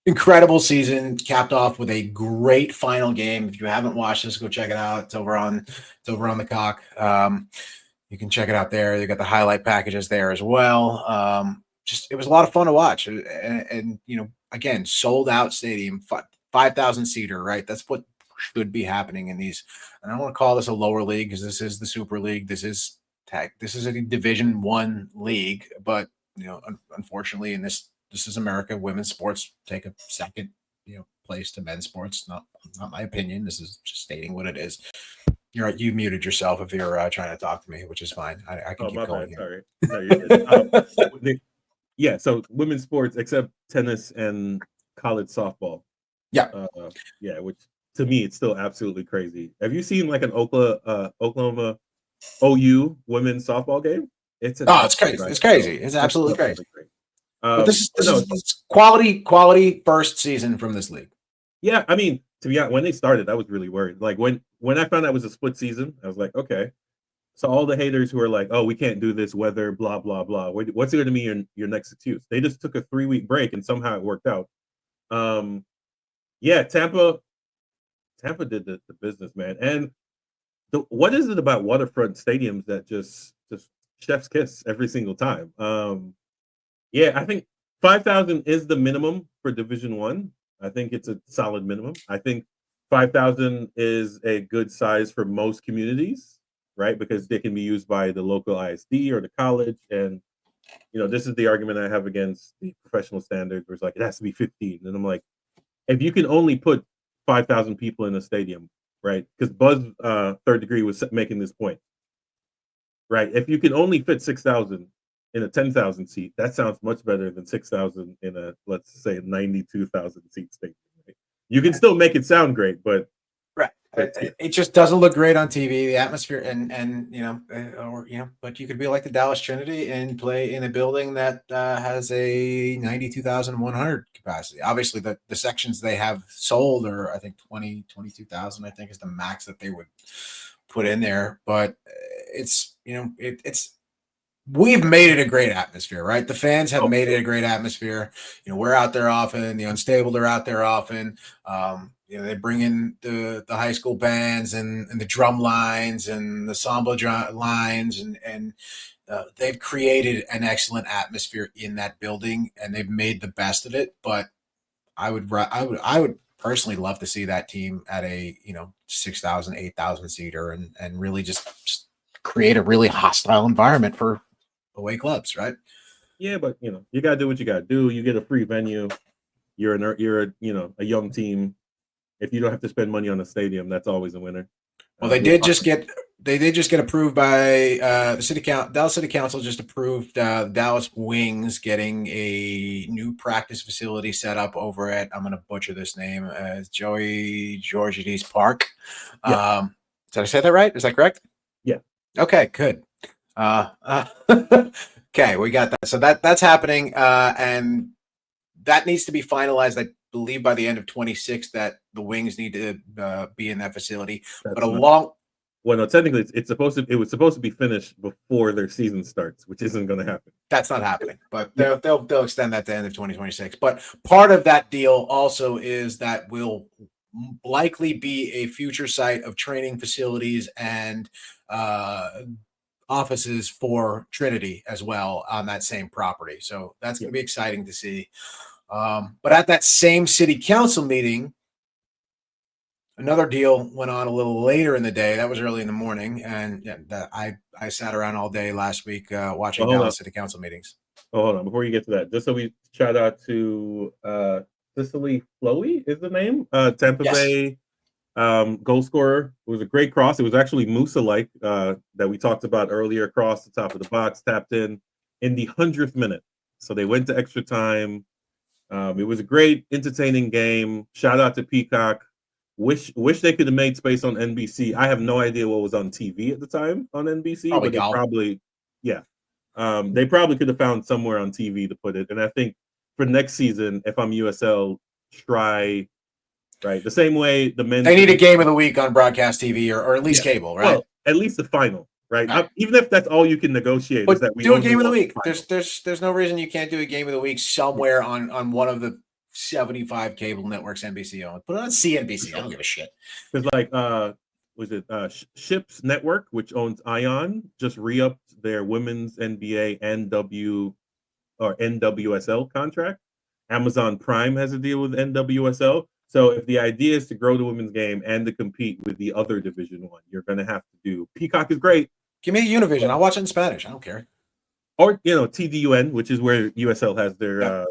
incredible season, capped off with a great final game. If you haven't watched this, go check it out. It's over on the Cock. You can check it out there. They got the highlight packages there as well. It was a lot of fun to watch, and again, sold out stadium, 5,000 seater, right? That's what should be happening in these. And I don't want to call this a lower league because this is the Super League. This is a Division I league, but unfortunately, in this is America. Women's sports take a second, place to men's sports. Not my opinion. This is just stating what it is. You're right. You muted yourself if you're trying to talk to me, which is fine. I can keep going. Sorry. No, you're good. So women's sports, except tennis and college softball. Which to me, it's still absolutely crazy. Have you seen like an Oklahoma OU women's softball game? It's crazy. It's crazy. It's absolutely crazy. But this is quality first season from this league. Yeah, I mean, to be honest, when they started, I was really worried. Like when I found out it was a split season, I was like, okay. So all the haters who are like, oh, we can't do this, weather, blah, blah, blah. What's going to be your next excuse? They just took a 3-week break and somehow it worked out. Tampa did the business, man. And what is it about waterfront stadiums that just chef's kiss every single time? Yeah, I think 5,000 is the minimum for Division One. I think it's a solid minimum. I think 5,000 is a good size for most communities, right? Because they can be used by the local ISD or the college. And this is the argument I have against the professional standards, where it's like it has to be 15. And I'm like, if you can only put 5,000 people in a stadium, right? Because Buzz Third Degree was making this point, right? If you can only fit 6,000 in a 10,000 seat, that sounds much better than 6,000 in a, let's say, 92,000 seat stadium. Right? You can still make it sound great, but right, it just doesn't look great on TV. The atmosphere, and but you could be like the Dallas Trinity and play in a building that has a 92,100 capacity. Obviously, the sections they have sold are, I think, 22,000. I think is the max that they would put in there. But it's it's we've made it a great atmosphere, right? The fans have made it a great atmosphere. We're out there often. The Unstable are out there often. They bring in the high school bands and the drum lines and the samba lines, and they've created an excellent atmosphere in that building, and they've made the best of it. But I would personally love to see that team at a 6,000, 8,000 seater, and really just create a really hostile environment for away clubs, right? Yeah, but you gotta do what you gotta do. You get a free venue. You're a young team. If you don't have to spend money on a stadium, that's always a winner. Well, they did just get approved by the city council. Dallas City Council just approved Dallas Wings getting a new practice facility set up over at, I'm going to butcher this name, Joey Georgides Park. Yeah. Did I say that right? Is that correct? Yeah. Okay, good. Okay, we got that. So that's happening, and that needs to be finalized. I believe by the end of 26 that the Wings need to be in that facility. Well, no, technically it was supposed to be finished before their season starts, which isn't going to happen. That's not happening, but they'll extend that to the end of 2026. But part of that deal also is that will likely be a future site of training facilities and offices for Trinity as well on that same property. So that's going to be exciting to see. But at that same city council meeting, another deal went on a little later in the day. That was early in the morning, and I sat around all day last week watching Dallas City Council meetings. Oh, hold on, before you get to that, just so we shout out to Cicely Flowey is the name, Tampa Bay goal scorer. It was a great cross. It was actually Musa-like that we talked about earlier, across the top of the box, tapped in the 100th minute. So they went to extra time. It was a great, entertaining game. Shout out to Peacock. Wish they could have made space on NBC. I have no idea what was on TV at the time on NBC, but they probably could have found somewhere on TV to put it. And I think for next season, if I'm USL, try the same way the men. They need a game of the week on broadcast TV or at least cable, right? Well, at least the final, right? Even if that's all you can negotiate, is that we do a game of the week. There's no reason you can't do a game of the week somewhere on one of the 75 cable networks NBC owns. Put it on CNBC. I don't give a shit. Because was it Ships Network, which owns Ion, just re-upped their women's NBA NWSL contract. Amazon Prime has a deal with NWSL. So if the idea is to grow the women's game and to compete with the other Division One, you're going to have to do. Peacock is great. Give me a Univision. I'll watch it in Spanish. I don't care. Or TDUN, which is where USL has their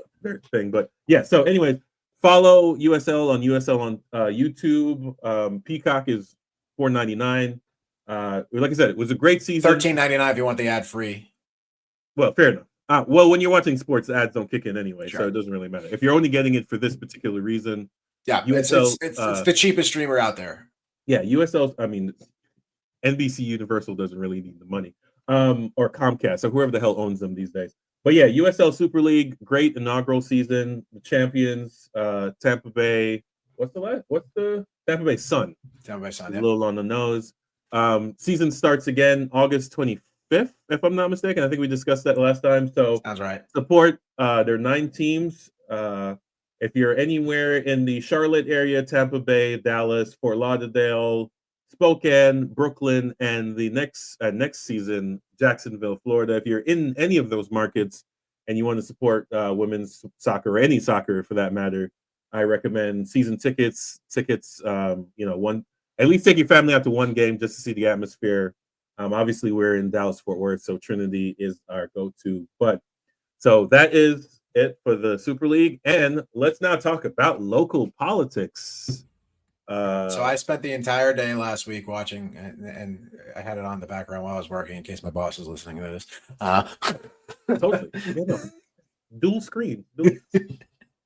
thing. But yeah. So anyways, follow USL on YouTube. Peacock is $4.99. Like I said, it was a great season. $13.99 if you want the ad free. Well, fair enough. Well, when you're watching sports, ads don't kick in anyway, so it doesn't really matter. If you're only getting it for this particular reason, USL, it's the cheapest streamer out there. Yeah, USL. I mean, NBC Universal doesn't really need the money, or Comcast, or whoever the hell owns them these days. But yeah, USL Super League, great inaugural season. The champions, Tampa Bay. What's the Tampa Bay Sun? Tampa Bay Sun. A little on the nose. Season starts again August 25th, if I'm not mistaken. I think we discussed that last time. So sounds right. Support. There are 9 teams. If you're anywhere in the Charlotte area, Tampa Bay, Dallas, Fort Lauderdale, Spokane, Brooklyn, and the next season, Jacksonville, Florida. If you're in any of those markets and you want to support women's soccer or any soccer for that matter, I recommend season tickets. At least take your family out to one game just to see the atmosphere. Obviously, we're in Dallas Fort Worth, so Trinity is our go-to. But so that is it for the Super League, and let's now talk about local politics. So I spent the entire day last week watching, and I had it on the background while I was working in case my boss is listening to this. Totally. Dual screen.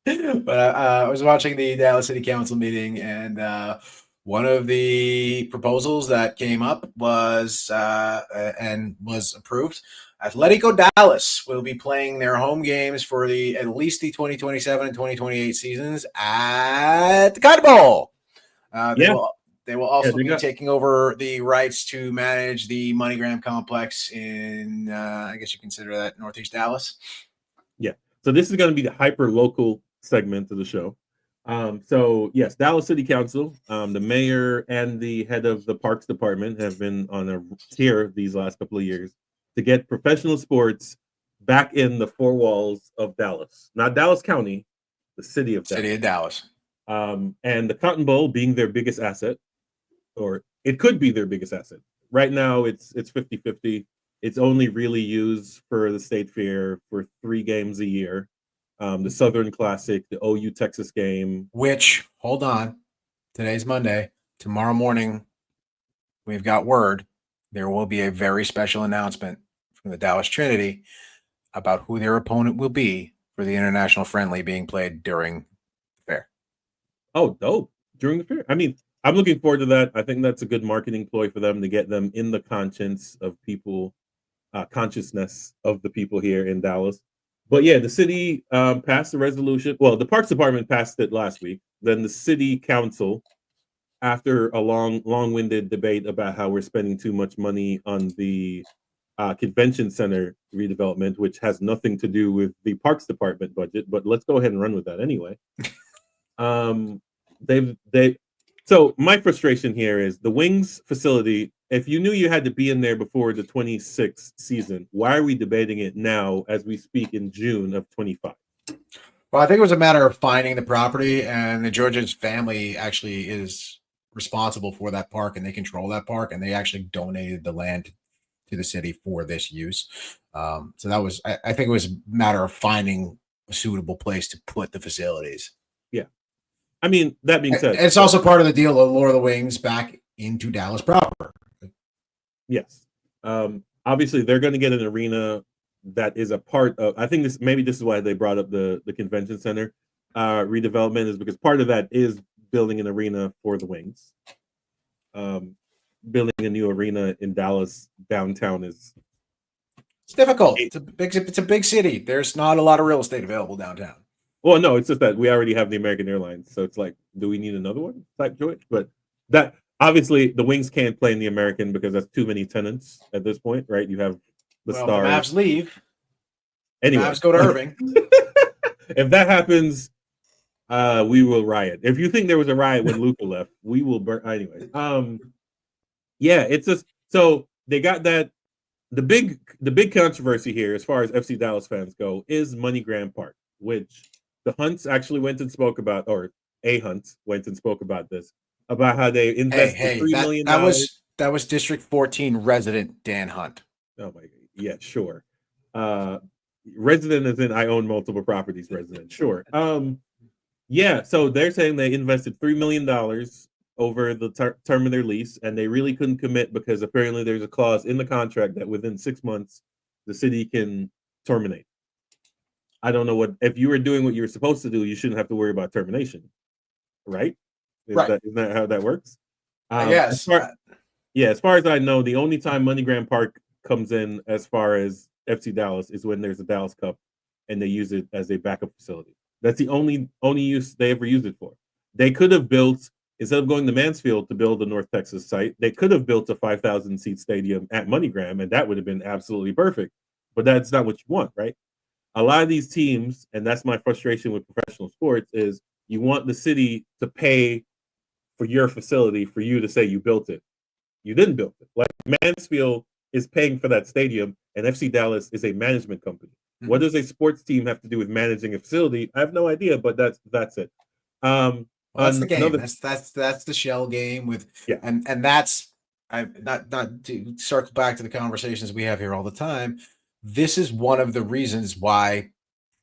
But I was watching the Dallas City Council meeting, and one of the proposals that came up was and was approved. Atletico Dallas will be playing their home games for at least the 2027 and 2028 seasons at the Cotton Bowl. They will also be taking over the rights to manage the MoneyGram complex in, I guess you consider that Northeast Dallas. Yeah. So this is going to be the hyper local segment of the show. So yes, Dallas City Council, the mayor and the head of the Parks Department have been on a tear these last couple of years to get professional sports back in the four walls of Dallas, not Dallas County, the city of Dallas. And the Cotton Bowl being their biggest asset, or it could be their biggest asset. Right now, it's 50-50. It's only really used for the State Fair for 3 games a year. The Southern Classic, the OU Texas game. Which, hold on, today's Monday. Tomorrow morning, we've got word there will be a very special announcement from the Dallas Trinity about who their opponent will be for the international friendly being played during the fair. Oh, dope. During the fair. I mean, I'm looking forward to that. I think that's a good marketing ploy for them to get them in the conscience of people, consciousness of the people here in Dallas. But yeah, the city passed the resolution. Well, the Parks Department passed it last week. Then the city council, after a long-winded debate about how we're spending too much money on the convention center redevelopment, which has nothing to do with the Parks Department budget, but let's go ahead and run with that anyway. So my frustration here is the Wings facility. If you knew you had to be in there before the 26th season, why are we debating it now as we speak in June of 25? Well, I think it was a matter of finding the property, and the Georgians family actually is responsible for that park, and they control that park, and they actually donated the land to the city for this use. So that was, I think it was a matter of finding a suitable place to put the facilities. Yeah. I mean, that being said, it's also part of the deal to lure the Wings back into Dallas proper. Yes. Obviously, they're going to get an arena that is a part of. I think this is why they brought up the convention center redevelopment, is because part of that is building an arena for the Wings. Building a new arena in Dallas downtown it's difficult. It's a big city. There's not a lot of real estate available downtown. Well, no, it's just that we already have the American Airlines, so it's like, do we need another one type choice? But that obviously the Wings can't play in the American because that's too many tenants at this point, right? You have the Stars. The Mavs leave. Anyway, Mavs go to Irving. If that happens, we will riot. If you think there was a riot when Luka left, we will burn. Anyway, yeah, it's just so they got that. The big controversy here, as far as FC Dallas fans go, is MoneyGram Park, which the Hunts actually went and spoke about, or a Hunt went and spoke about this, about how they invested $3 million. That was District 14 resident Dan Hunt. Oh my God. Yeah, sure. Resident is in I own multiple properties resident. Sure. Yeah, so they're saying they invested $3 million over the term of their lease, and they really couldn't commit because apparently there's a clause in the contract that within 6 months the city can terminate. I don't know if you were doing what you were supposed to do, you shouldn't have to worry about termination, right? Isn't that how that works? Yes. As far as I know, the only time MoneyGram Park comes in as far as FC Dallas is when there's a Dallas Cup and they use it as a backup facility. That's the only use they ever used it for. They could have built, instead of going to Mansfield to build the North Texas site, they could have built a 5,000 seat stadium at MoneyGram, and that would have been absolutely perfect. But that's not what you want, right? A lot of these teams, and that's my frustration with professional sports, is you want the city to pay for your facility for you to say you built it. You didn't build it. Like Mansfield is paying for that stadium, and FC Dallas is a management company. Mm-hmm. What does a sports team have to do with managing a facility? I have no idea, but that's it. Well, that's the game. That's the shell game with and that's not to circle back to the conversations we have here all the time. This is one of the reasons why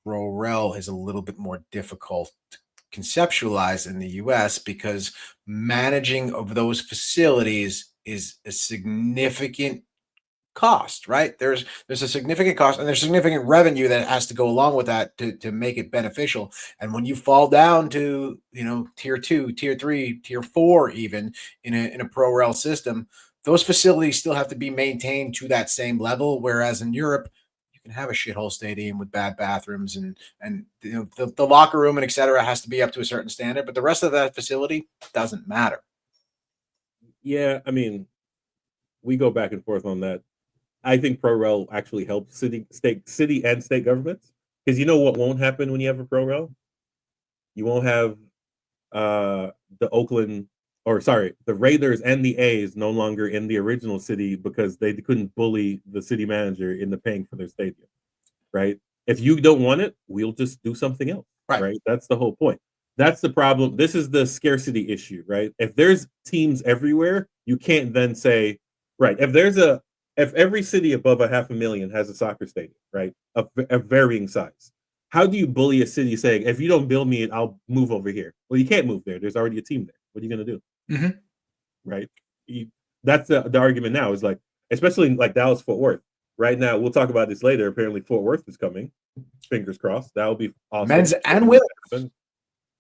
Pro-Rel is a little bit more difficult to conceptualize in the US, because managing of those facilities is a significant cost, right? There's a significant cost, and there's significant revenue that has to go along with that to make it beneficial. And when you fall down to, tier 2, tier 3, tier 4, even in a Pro-Rel system, those facilities still have to be maintained to that same level. Whereas in Europe, you can have a shithole stadium with bad bathrooms and the locker room and et cetera has to be up to a certain standard, but the rest of that facility doesn't matter. Yeah, I mean, we go back and forth on that. I think Pro-Rel actually helps city and state governments, because you know what won't happen when you have a Pro-Rel? You won't have the Raiders and the A's no longer in the original city because they couldn't bully the city manager into paying for their stadium, right? If you don't want it, we'll just do something else, right? That's the whole point. That's the problem. This is the scarcity issue, right? If there's teams everywhere, you can't then say, right, if every city above 500,000 has a soccer stadium, right, of varying size, how do you bully a city saying, if you don't build me, I'll move over here? Well, you can't move there. There's already a team there. What are you going to do? Mm-hmm. Right? That's the argument now, is like, especially like Dallas-Fort Worth. Right now, we'll talk about this later. Apparently, Fort Worth is coming. Fingers crossed. That'll be awesome. Men's and women's.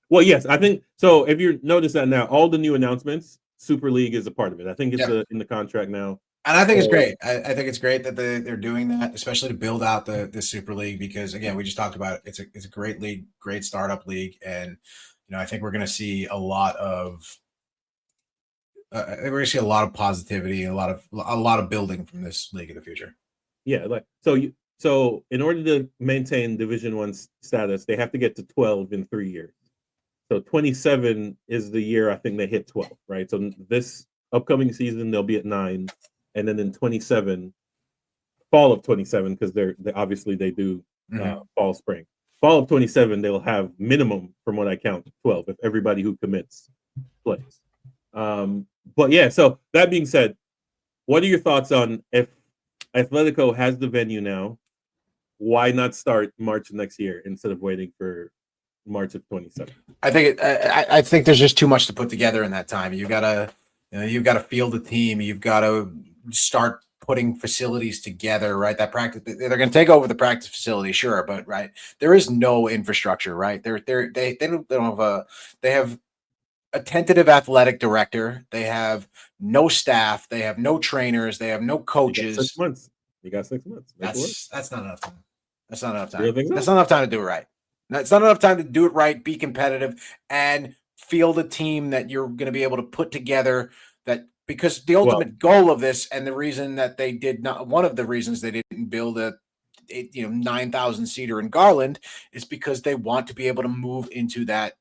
Well, yes, I think so. If you notice that now, all the new announcements, Super League is a part of it. I think it's in the contract now. And I think it's great. I think it's great that they're doing that, especially to build out the Super League, because again, we just talked about it. It's a great league, great startup league, and I think we're going to see a lot of positivity and a lot of building from this league in the future. Yeah, like so in order to maintain Division 1 status, they have to get to 12 in 3 years. So 27 is the year I think they hit 12, right? So this upcoming season they'll be at 9. And then in 27, fall of 27, because they obviously they do fall of 27, they'll have minimum, from what I count, 12 if everybody who commits plays. But yeah, so that being said, what are your thoughts on, if Atletico has the venue now, why not start March next year instead of waiting for March of 27? I think there's just too much to put together in that time. You've got to field a team. You've got to start putting facilities together, right? That practice, they're going to take over the practice facility, sure, but right, there is no infrastructure, right? They have a tentative athletic director. They have no staff. They have no trainers. They have no coaches. You got 6 months. That's not enough time. That's not enough time. You think so? That's not enough time to do it right. It's not enough time to do it right, be competitive, and field a team that you're going to be able to put together. Because the ultimate goal of this, and the reason that one of the reasons they didn't build a 9,000 seater in Garland, is because they want to be able to move into that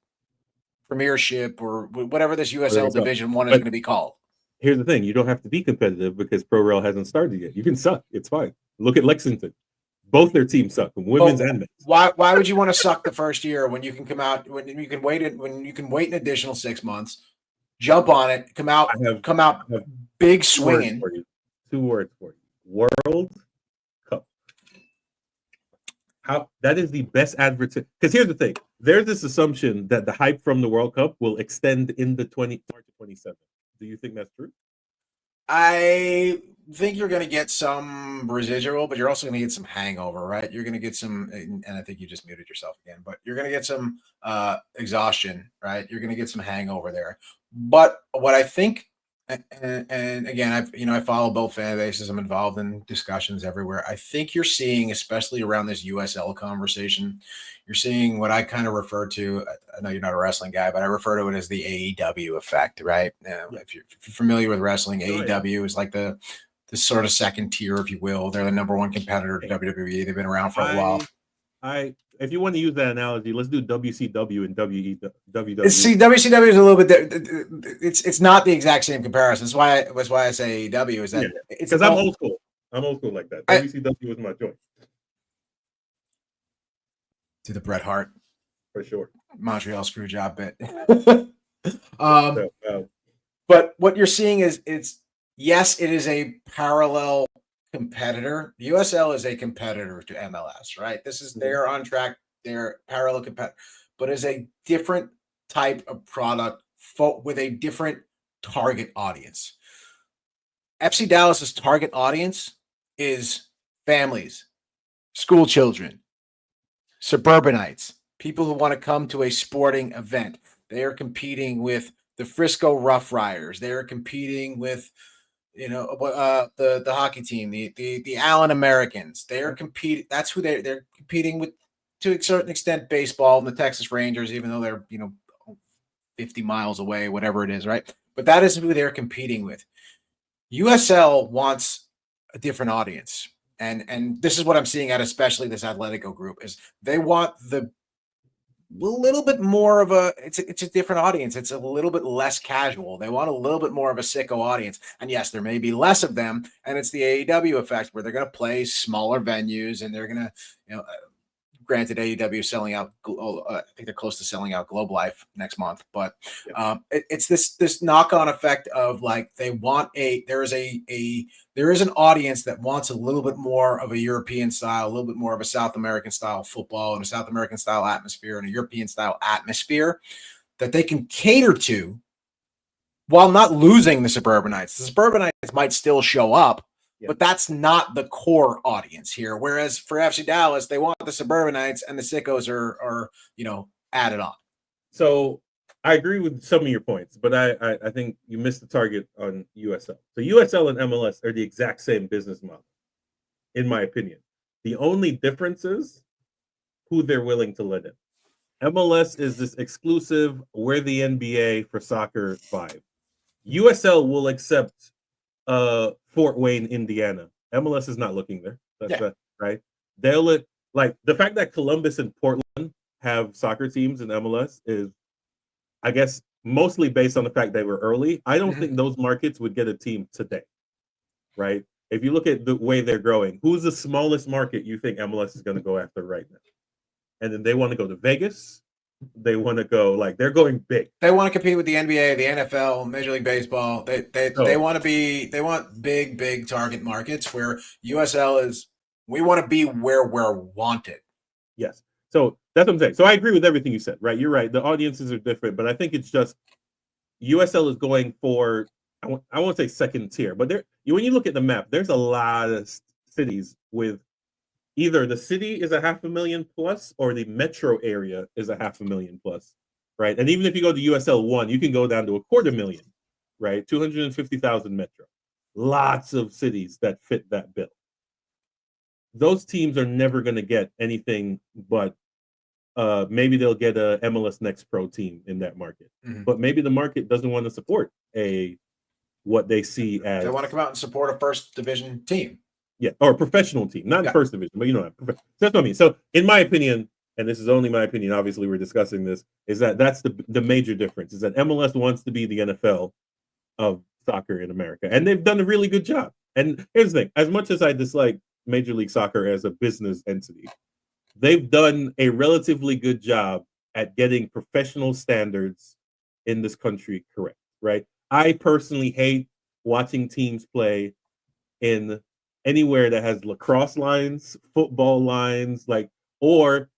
premiership or whatever this USL Division 1 is going to be called. Here's the thing: you don't have to be competitive because Pro-Rel hasn't started yet. You can suck; it's fine. Look at Lexington; both their teams suck, women's and men's. Why would you want to suck the first year when you can come out when you can wait an additional 6 months? Jump on it, come out big swinging. 2 words for you: World Cup. How that is the best advertisement. Because here's the thing: there's this assumption that the hype from the World Cup will extend in the March 27. Do you think that's true? I think you're going to get some residual, but you're also going to get some hangover, right? You're going to get some, and I think you just muted yourself again, but you're going to get some exhaustion, right? You're going to get some hangover there. But what I think, and again, I follow both fan bases. I'm involved in discussions everywhere. I think you're seeing, especially around this USL conversation, you're seeing what I kind of refer to. I know you're not a wrestling guy, but I refer to it as the AEW effect, right? If you're familiar with wrestling, AEW is like the sort of second tier, if you will. They're the number one competitor to WWE. They've been around for a while. if you want to use that analogy, let's do WCW and WWE. See, WCW is a little bit. It's not the exact same comparison. That's why I say AEW is that it's because I'm old school. I'm old school like that. WCW was my joint. To the Bret Hart, for sure. Montreal Screwjob bit. But what you're seeing is yes, it is a parallel competitor. USL is a competitor to MLS, right? This is they're on track, they're parallel competitor, but is a different type of product with a different target audience. FC Dallas's target audience is families, school children, suburbanites, people who want to come to a sporting event. They are competing with the Frisco Rough Riders. They are competing with, the hockey team, the Allen Americans. They are competing. That's who they're competing with, to a certain extent, baseball and the Texas Rangers, even though they're 50 miles away, whatever it is, right? But that is who they're competing with. USL wants a different audience. And this is what I'm seeing at especially this Atletico group is they want a little bit more of it's a different audience. It's a little bit less casual. They want a little bit more of a sicko audience. And yes, there may be less of them. And it's the AEW effect where they're going to play smaller venues and they're going to, granted, AEW is selling out. I think they're close to selling out Globe Life next month, but it's this knock-on effect of like they want there is an audience that wants a little bit more of a European style, a little bit more of a South American style football and a South American style atmosphere and a European style atmosphere that they can cater to while not losing the suburbanites. The suburbanites might still show up. But that's not the core audience here. Whereas for FC Dallas, they want the suburbanites and the sickos are added on. So I agree with some of your points, but I think you missed the target on USL. So USL and MLS are the exact same business model, in my opinion. The only difference is who they're willing to let in. MLS is this exclusive, we're the NBA for soccer vibe. USL will accept Fort Wayne, Indiana. MLS is not looking there. That's right. They'll look like the fact that Columbus and Portland have soccer teams in MLS is, I guess, mostly based on the fact they were early. I don't think those markets would get a team today, right? If you look at the way they're growing, who's the smallest market you think MLS is going to go after right now? And then they want to go to Vegas. They want to go they're going big. They want to compete with the NBA, the NFL, Major League Baseball. They want big target markets where USL is. We want to be where we're wanted. Yes. So that's what I'm saying. So I agree with everything you said, right? You're right. The audiences are different, but I think it's just USL is going for, I won't say second tier, but when you look at the map, there's a lot of cities with either the city is 500,000 plus or the metro area is 500,000 plus, right? And even if you go to USL 1, you can go down to 250,000, right? 250,000 metro. Lots of cities that fit that bill. Those teams are never going to get anything but maybe they'll get a MLS Next Pro team in that market. But maybe the market doesn't want to support what they see as... They want to come out and support a first division team. Yeah, or a professional team, not first division, but that's what I mean. So, in my opinion, and this is only my opinion, obviously we're discussing this, is that's the major difference, is that MLS wants to be the NFL of soccer in America, and they've done a really good job. And here's the thing, as much as I dislike Major League Soccer as a business entity, they've done a relatively good job at getting professional standards in this country correct, right? I personally hate watching teams play in anywhere that has lacrosse lines, football lines, or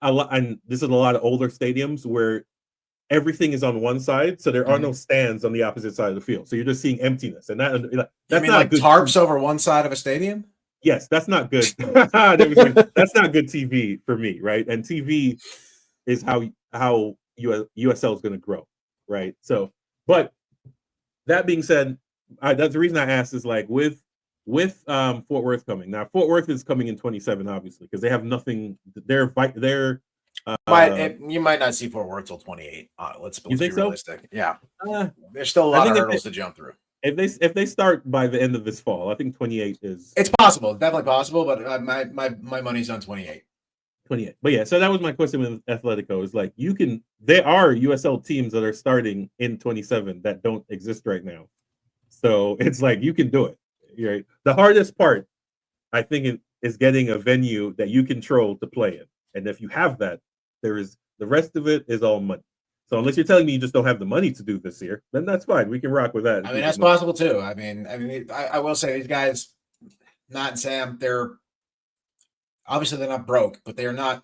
a lot, and this is a lot of older stadiums where everything is on one side, so there are no stands on the opposite side of the field. So you're just seeing emptiness, and that's not good. Tarps over one side of a stadium? Yes, that's not good. That's not good TV for me, right? And TV is how USL is going to grow, right? So, but that being said, that's the reason I asked is with Fort Worth coming. Now, Fort Worth is coming in 27, obviously, because they have nothing. You might not see Fort Worth till 28. Let's be realistic. So? Yeah, there's still a lot of hurdles to jump through. If they start by the end of this fall, I think 28 is. It's possible, definitely possible, but my money's on 28. 28. But yeah, so that was my question with Atletico. Is like there are USL teams that are starting in 27 that don't exist right now. So it's like you can do it. Right. The hardest part, I think, is getting a venue that you control to play in. And if you have that, the rest of it is all money. So unless you're telling me you just don't have the money to do this year, then that's fine. We can rock with that. I mean, that's possible too. I mean, I will say these guys, Matt and Sam, they're not broke, but they're not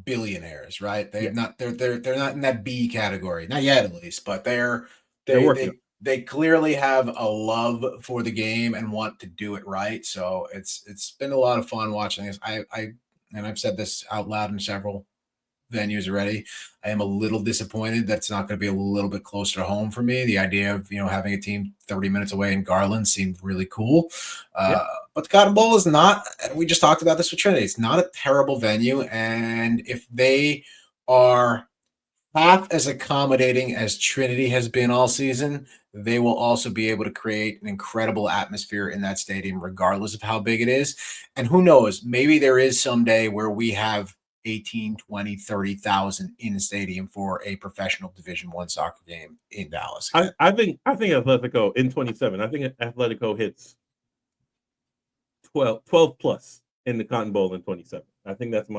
billionaires, right? They're not in that B category, not yet at least, but they clearly have a love for the game and want to do it right. So it's been a lot of fun watching this. And I've said this out loud in several venues already. I am a little disappointed that's not going to be a little bit closer to home for me. The idea of having a team 30 minutes away in Garland seemed really cool. But the Cotton Bowl is not, we just talked about this with Trinity, it's not a terrible venue. And if they are half as accommodating as Trinity has been all season, they will also be able to create an incredible atmosphere in that stadium, regardless of how big it is. And who knows, maybe there is someday where we have 18, 20, 30,000 in the stadium for a professional Division I soccer game in Dallas. I think Atletico in 27, I think Atletico hits 12 plus in the Cotton Bowl in 27. I think that's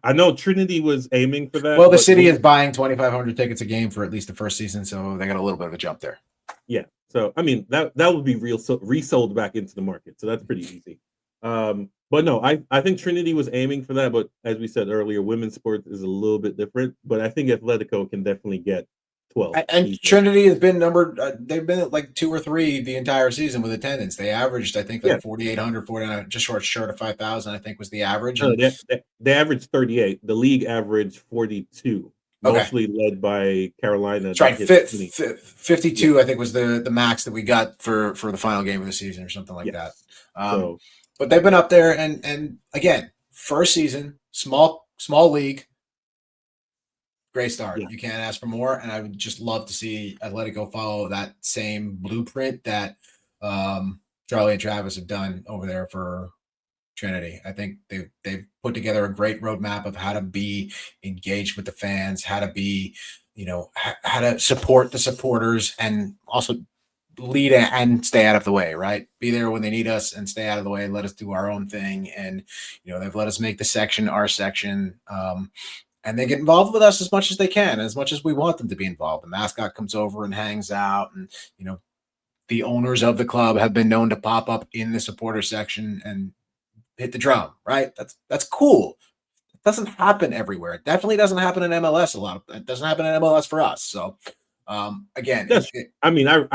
I know Trinity was aiming for that. Well, the city is buying 2,500 tickets a game for at least the first season, so they got a little bit of a jump there. Yeah. So, I mean, that would be resold back into the market. So that's pretty easy. But no, I think Trinity was aiming for that. But as we said earlier, women's sports is a little bit different. But I think Atletico can definitely get 12. And easily. Trinity has been they've been at like 2 or 3 the entire season with attendance. They averaged, I think, 4,800, 4,900, just short of 5,000, I think was the average. No, they averaged 38. The league averaged 42. Mostly led by Carolina. That's right. 52, I think, was the max that we got for the final game of the season or something like that. But they've been up there, and again, first season, small league, great start. Yeah. You can't ask for more, and I would just love to see Atletico follow that same blueprint that Charlie and Travis have done over there for Trinity. I think they've put together a great roadmap of how to be engaged with the fans, how to be, how to support the supporters, and also lead and stay out of the way, right? Be there when they need us and stay out of the way. Let us do our own thing. And, they've let us make the section our section. And they get involved with us as much as they can, as much as we want them to be involved. The mascot comes over and hangs out, and, the owners of the club have been known to pop up in the supporter section and hit the drum, right? That's cool. It doesn't happen everywhere. It definitely doesn't happen in MLS a lot. It doesn't happen in MLS for us. So, again, I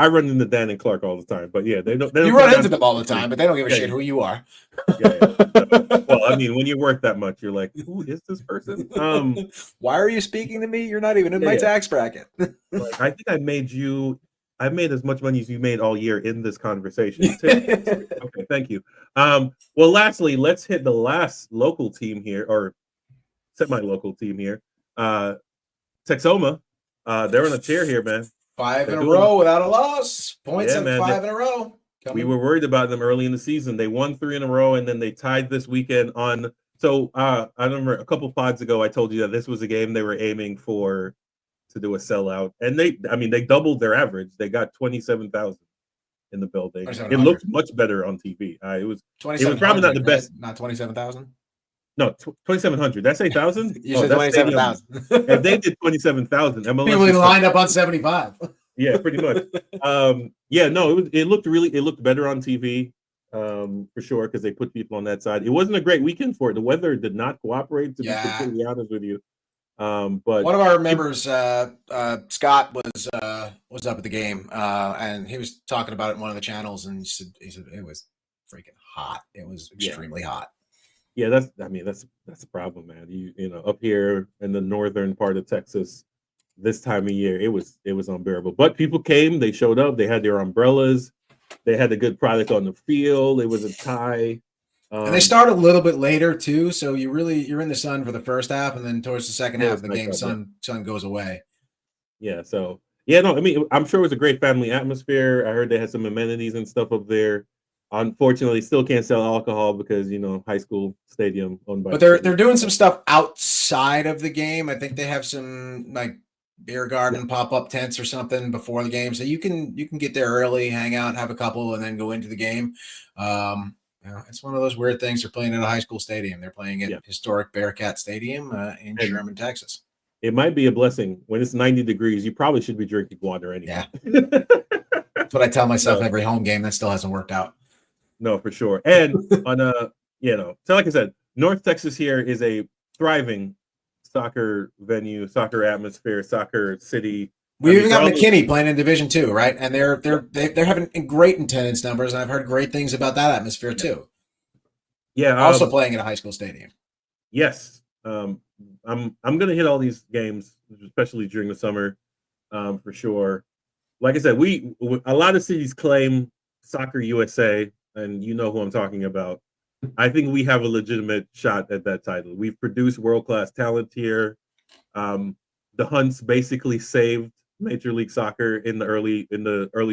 run into Dan and Clark all the time, but yeah, they don't you run into them all the time, but they don't give a shit who you are. Well, I mean, when you work that much, you're like, who is this person? Why are you speaking to me? You're not even in my tax bracket. Like, I think I made as much money as you made all year in this conversation. Okay, thank you. Well, lastly, let's hit the last local team here, or semi-local team here. Texoma. They're on a tear here, man. 5 in a row without a loss. Points in 5 in a row. We were worried about them early in the season. They won 3 in a row, and then they tied this weekend on. So I remember a couple pods ago, I told you that this was a game they were aiming for to do a sellout, and they doubled their average. They got 27,000 in the building. It looked much better on TV. It was probably not the best. Not 27,000. No, 2,700. That's 8,000. You said 27,000. If they did 27,000, people lined up on 75. Yeah, pretty much. It looked better on TV, for sure, because they put people on that side. It wasn't a great weekend for it. The weather did not cooperate, to be completely honest with you. But one of our members, Scott, was up at the game, and he was talking about it in one of the channels, and he said it was freaking hot. It was extremely hot. Yeah, that's the problem, man. You know, up here in the northern part of Texas, this time of year, it was unbearable. But people came, they showed up, they had their umbrellas, they had a good product on the field. It was a tie. And they start a little bit later too, so you're in the sun for the first half, and then towards the second half of the game, sun goes away. Yeah, so no, I mean, I'm sure it was a great family atmosphere. I heard they had some amenities and stuff up there. unfortunately, still can't sell alcohol because high school stadium owned by But the they're city. doing some stuff outside of the game. I think they have some like beer garden pop-up tents or something before the game, so you can get there early, hang out, have a couple, and then go into the game. It's one of those weird things. They're playing at a high school stadium. They're playing at historic Bearcat Stadium in Sherman, Texas. It might be a blessing when it's 90 degrees. You probably should be drinking water anyway. Yeah, that's what I tell myself every home game. That still hasn't worked out. No, for sure. And on so like I said, North Texas here is a thriving soccer venue, soccer atmosphere, soccer city. We even got McKinney playing in Division II, right? And they're having great attendance numbers, and I've heard great things about that atmosphere too. Yeah, also playing at a high school stadium. Yes, I'm gonna hit all these games, especially during the summer, for sure. Like I said, a lot of cities claim Soccer USA, and you know who I'm talking about. I think we have a legitimate shot at that title. We've produced world-class talent here. The Hunts basically saved Major League Soccer in the early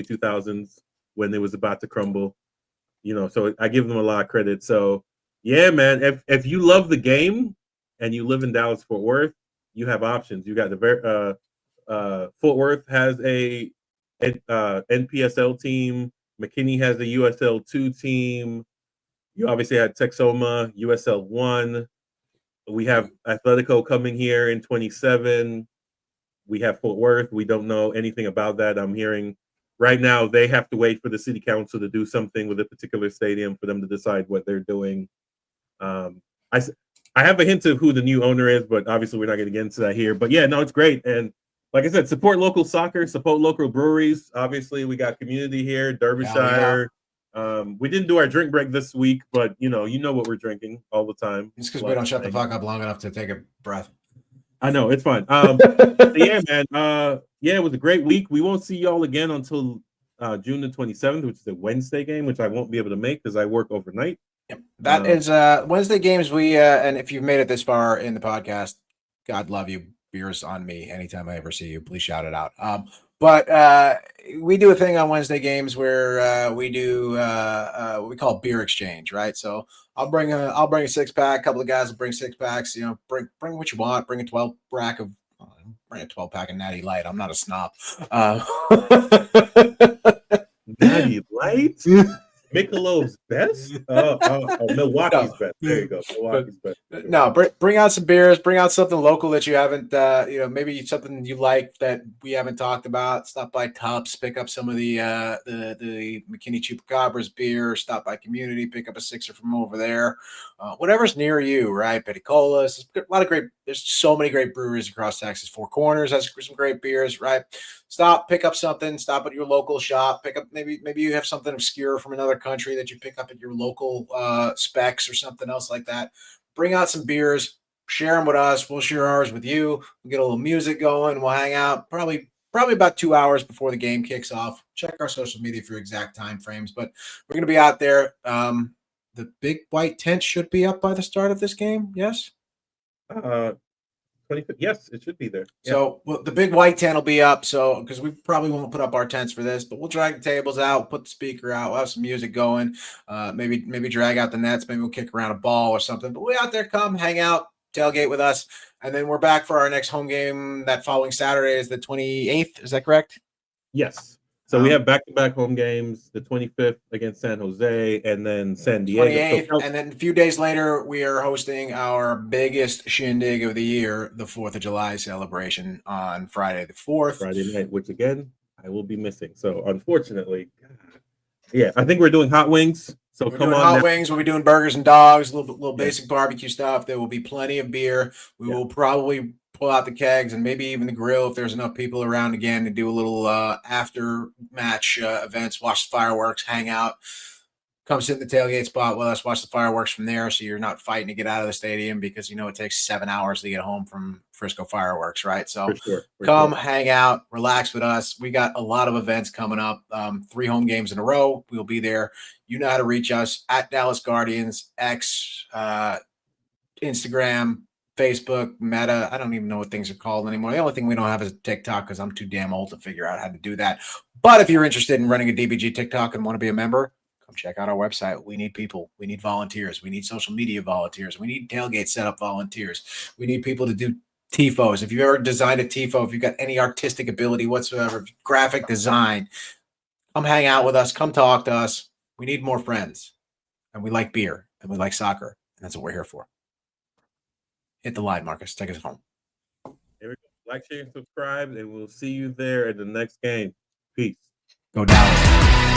2000s when it was about to crumble. So I give them a lot of credit. So yeah, man, if you love the game and you live in Dallas Fort Worth, you have options. You got the Fort Worth has a NPSL team. McKinney has a USL 2 team. You obviously had Texoma, USL 1. We have Atletico coming here in 27. We have Fort Worth. We don't know anything about that. I'm hearing right now they have to wait for the city council to do something with a particular stadium for them to decide what they're doing. I have a hint of who the new owner is, but obviously we're not going to get into that here. But yeah, no, it's great. And like I said, support local soccer, support local breweries. Obviously, we got community here, Derbyshire. We didn't do our drink break this week, but you know what we're drinking all the time. It's because we don't shut the fuck up long enough to take a breath. I know, it's fine. Yeah, man. It was a great week. We won't see y'all again until June the 27th, which is a Wednesday game, which I won't be able to make because I work overnight. Yep. That is Wednesday games. We and if you've made it this far in the podcast, God love you. Beers on me. Anytime I ever see you, please shout it out. But we do a thing on Wednesday games where we do what we call beer exchange, right? So I'll bring a 6-pack. A couple of guys will bring 6-packs. Bring what you want. Bring a 12-pack of bring a 12-pack of Natty Light. I'm not a snob. Natty Light. Michelob's best? Milwaukee's best. There you go. Milwaukee's best. Sure. No, bring out some beers. Bring out something local that you haven't, maybe something you like that we haven't talked about. Stop by Tups, pick up some of the McKinney Chupacabras beer. Stop by Community, pick up a 6er from over there. Whatever's near you, right? Peticolas. A lot of great. There's so many great breweries across Texas. Four Corners has some great beers, right? Stop, pick up something. Stop at your local shop. Pick up maybe you have something obscure from another country that you pick up at your local Specs or something else like that. Bring out some beers, share them with us. We'll share ours with you. We'll get a little music going. We'll hang out probably about 2 hours before the game kicks off. Check our social media for exact time frames, but we're going to be out there. The big white tent should be up by the start of this game. Yes. 25th. Yes, it should be there. Yeah. So the big white tent will be up. So because we probably won't put up our tents for this, but we'll drag the tables out, put the speaker out, we'll have some music going. Maybe drag out the nets. Maybe we'll kick around a ball or something. But we out there, come hang out, tailgate with us, and then we're back for our next home game. That following Saturday is the 28th. Is that correct? Yes. So we have back-to-back home games, the 25th against San Jose and then San Diego. 28th, and then a few days later, we are hosting our biggest shindig of the year, the 4th of July celebration on Friday the 4th. Friday night, which again, I will be missing. So unfortunately, yeah, I think we're doing hot wings. So we're doing hot wings. We'll be doing burgers and dogs, a little basic barbecue stuff. There will be plenty of beer. We will probably pull out the kegs and maybe even the grill if there's enough people around again to do a little after match events, watch the fireworks, hang out, come sit in the tailgate spot with us, watch the fireworks from there so you're not fighting to get out of the stadium because it takes 7 hours to get home from Frisco fireworks, right? So come hang out, relax with us. We got a lot of events coming up, 3 home games in a row. We'll be there. You know how to reach us at Dallas Guardians, X, Instagram, Facebook, Meta. I don't even know what things are called anymore. The only thing we don't have is TikTok because I'm too damn old to figure out how to do that. But if you're interested in running a DBG TikTok and want to be a member, come check out our website. We need people. We need volunteers. We need social media volunteers. We need tailgate setup volunteers. We need people to do TIFOs. If you've ever designed a TIFO, if you've got any artistic ability whatsoever, graphic design, come hang out with us. Come talk to us. We need more friends. And we like beer. And we like soccer. And that's what we're here for. Hit the line, Marcus. Take us home. Here we go. Like, share, and subscribe, and we'll see you there at the next game. Peace. Go Dallas.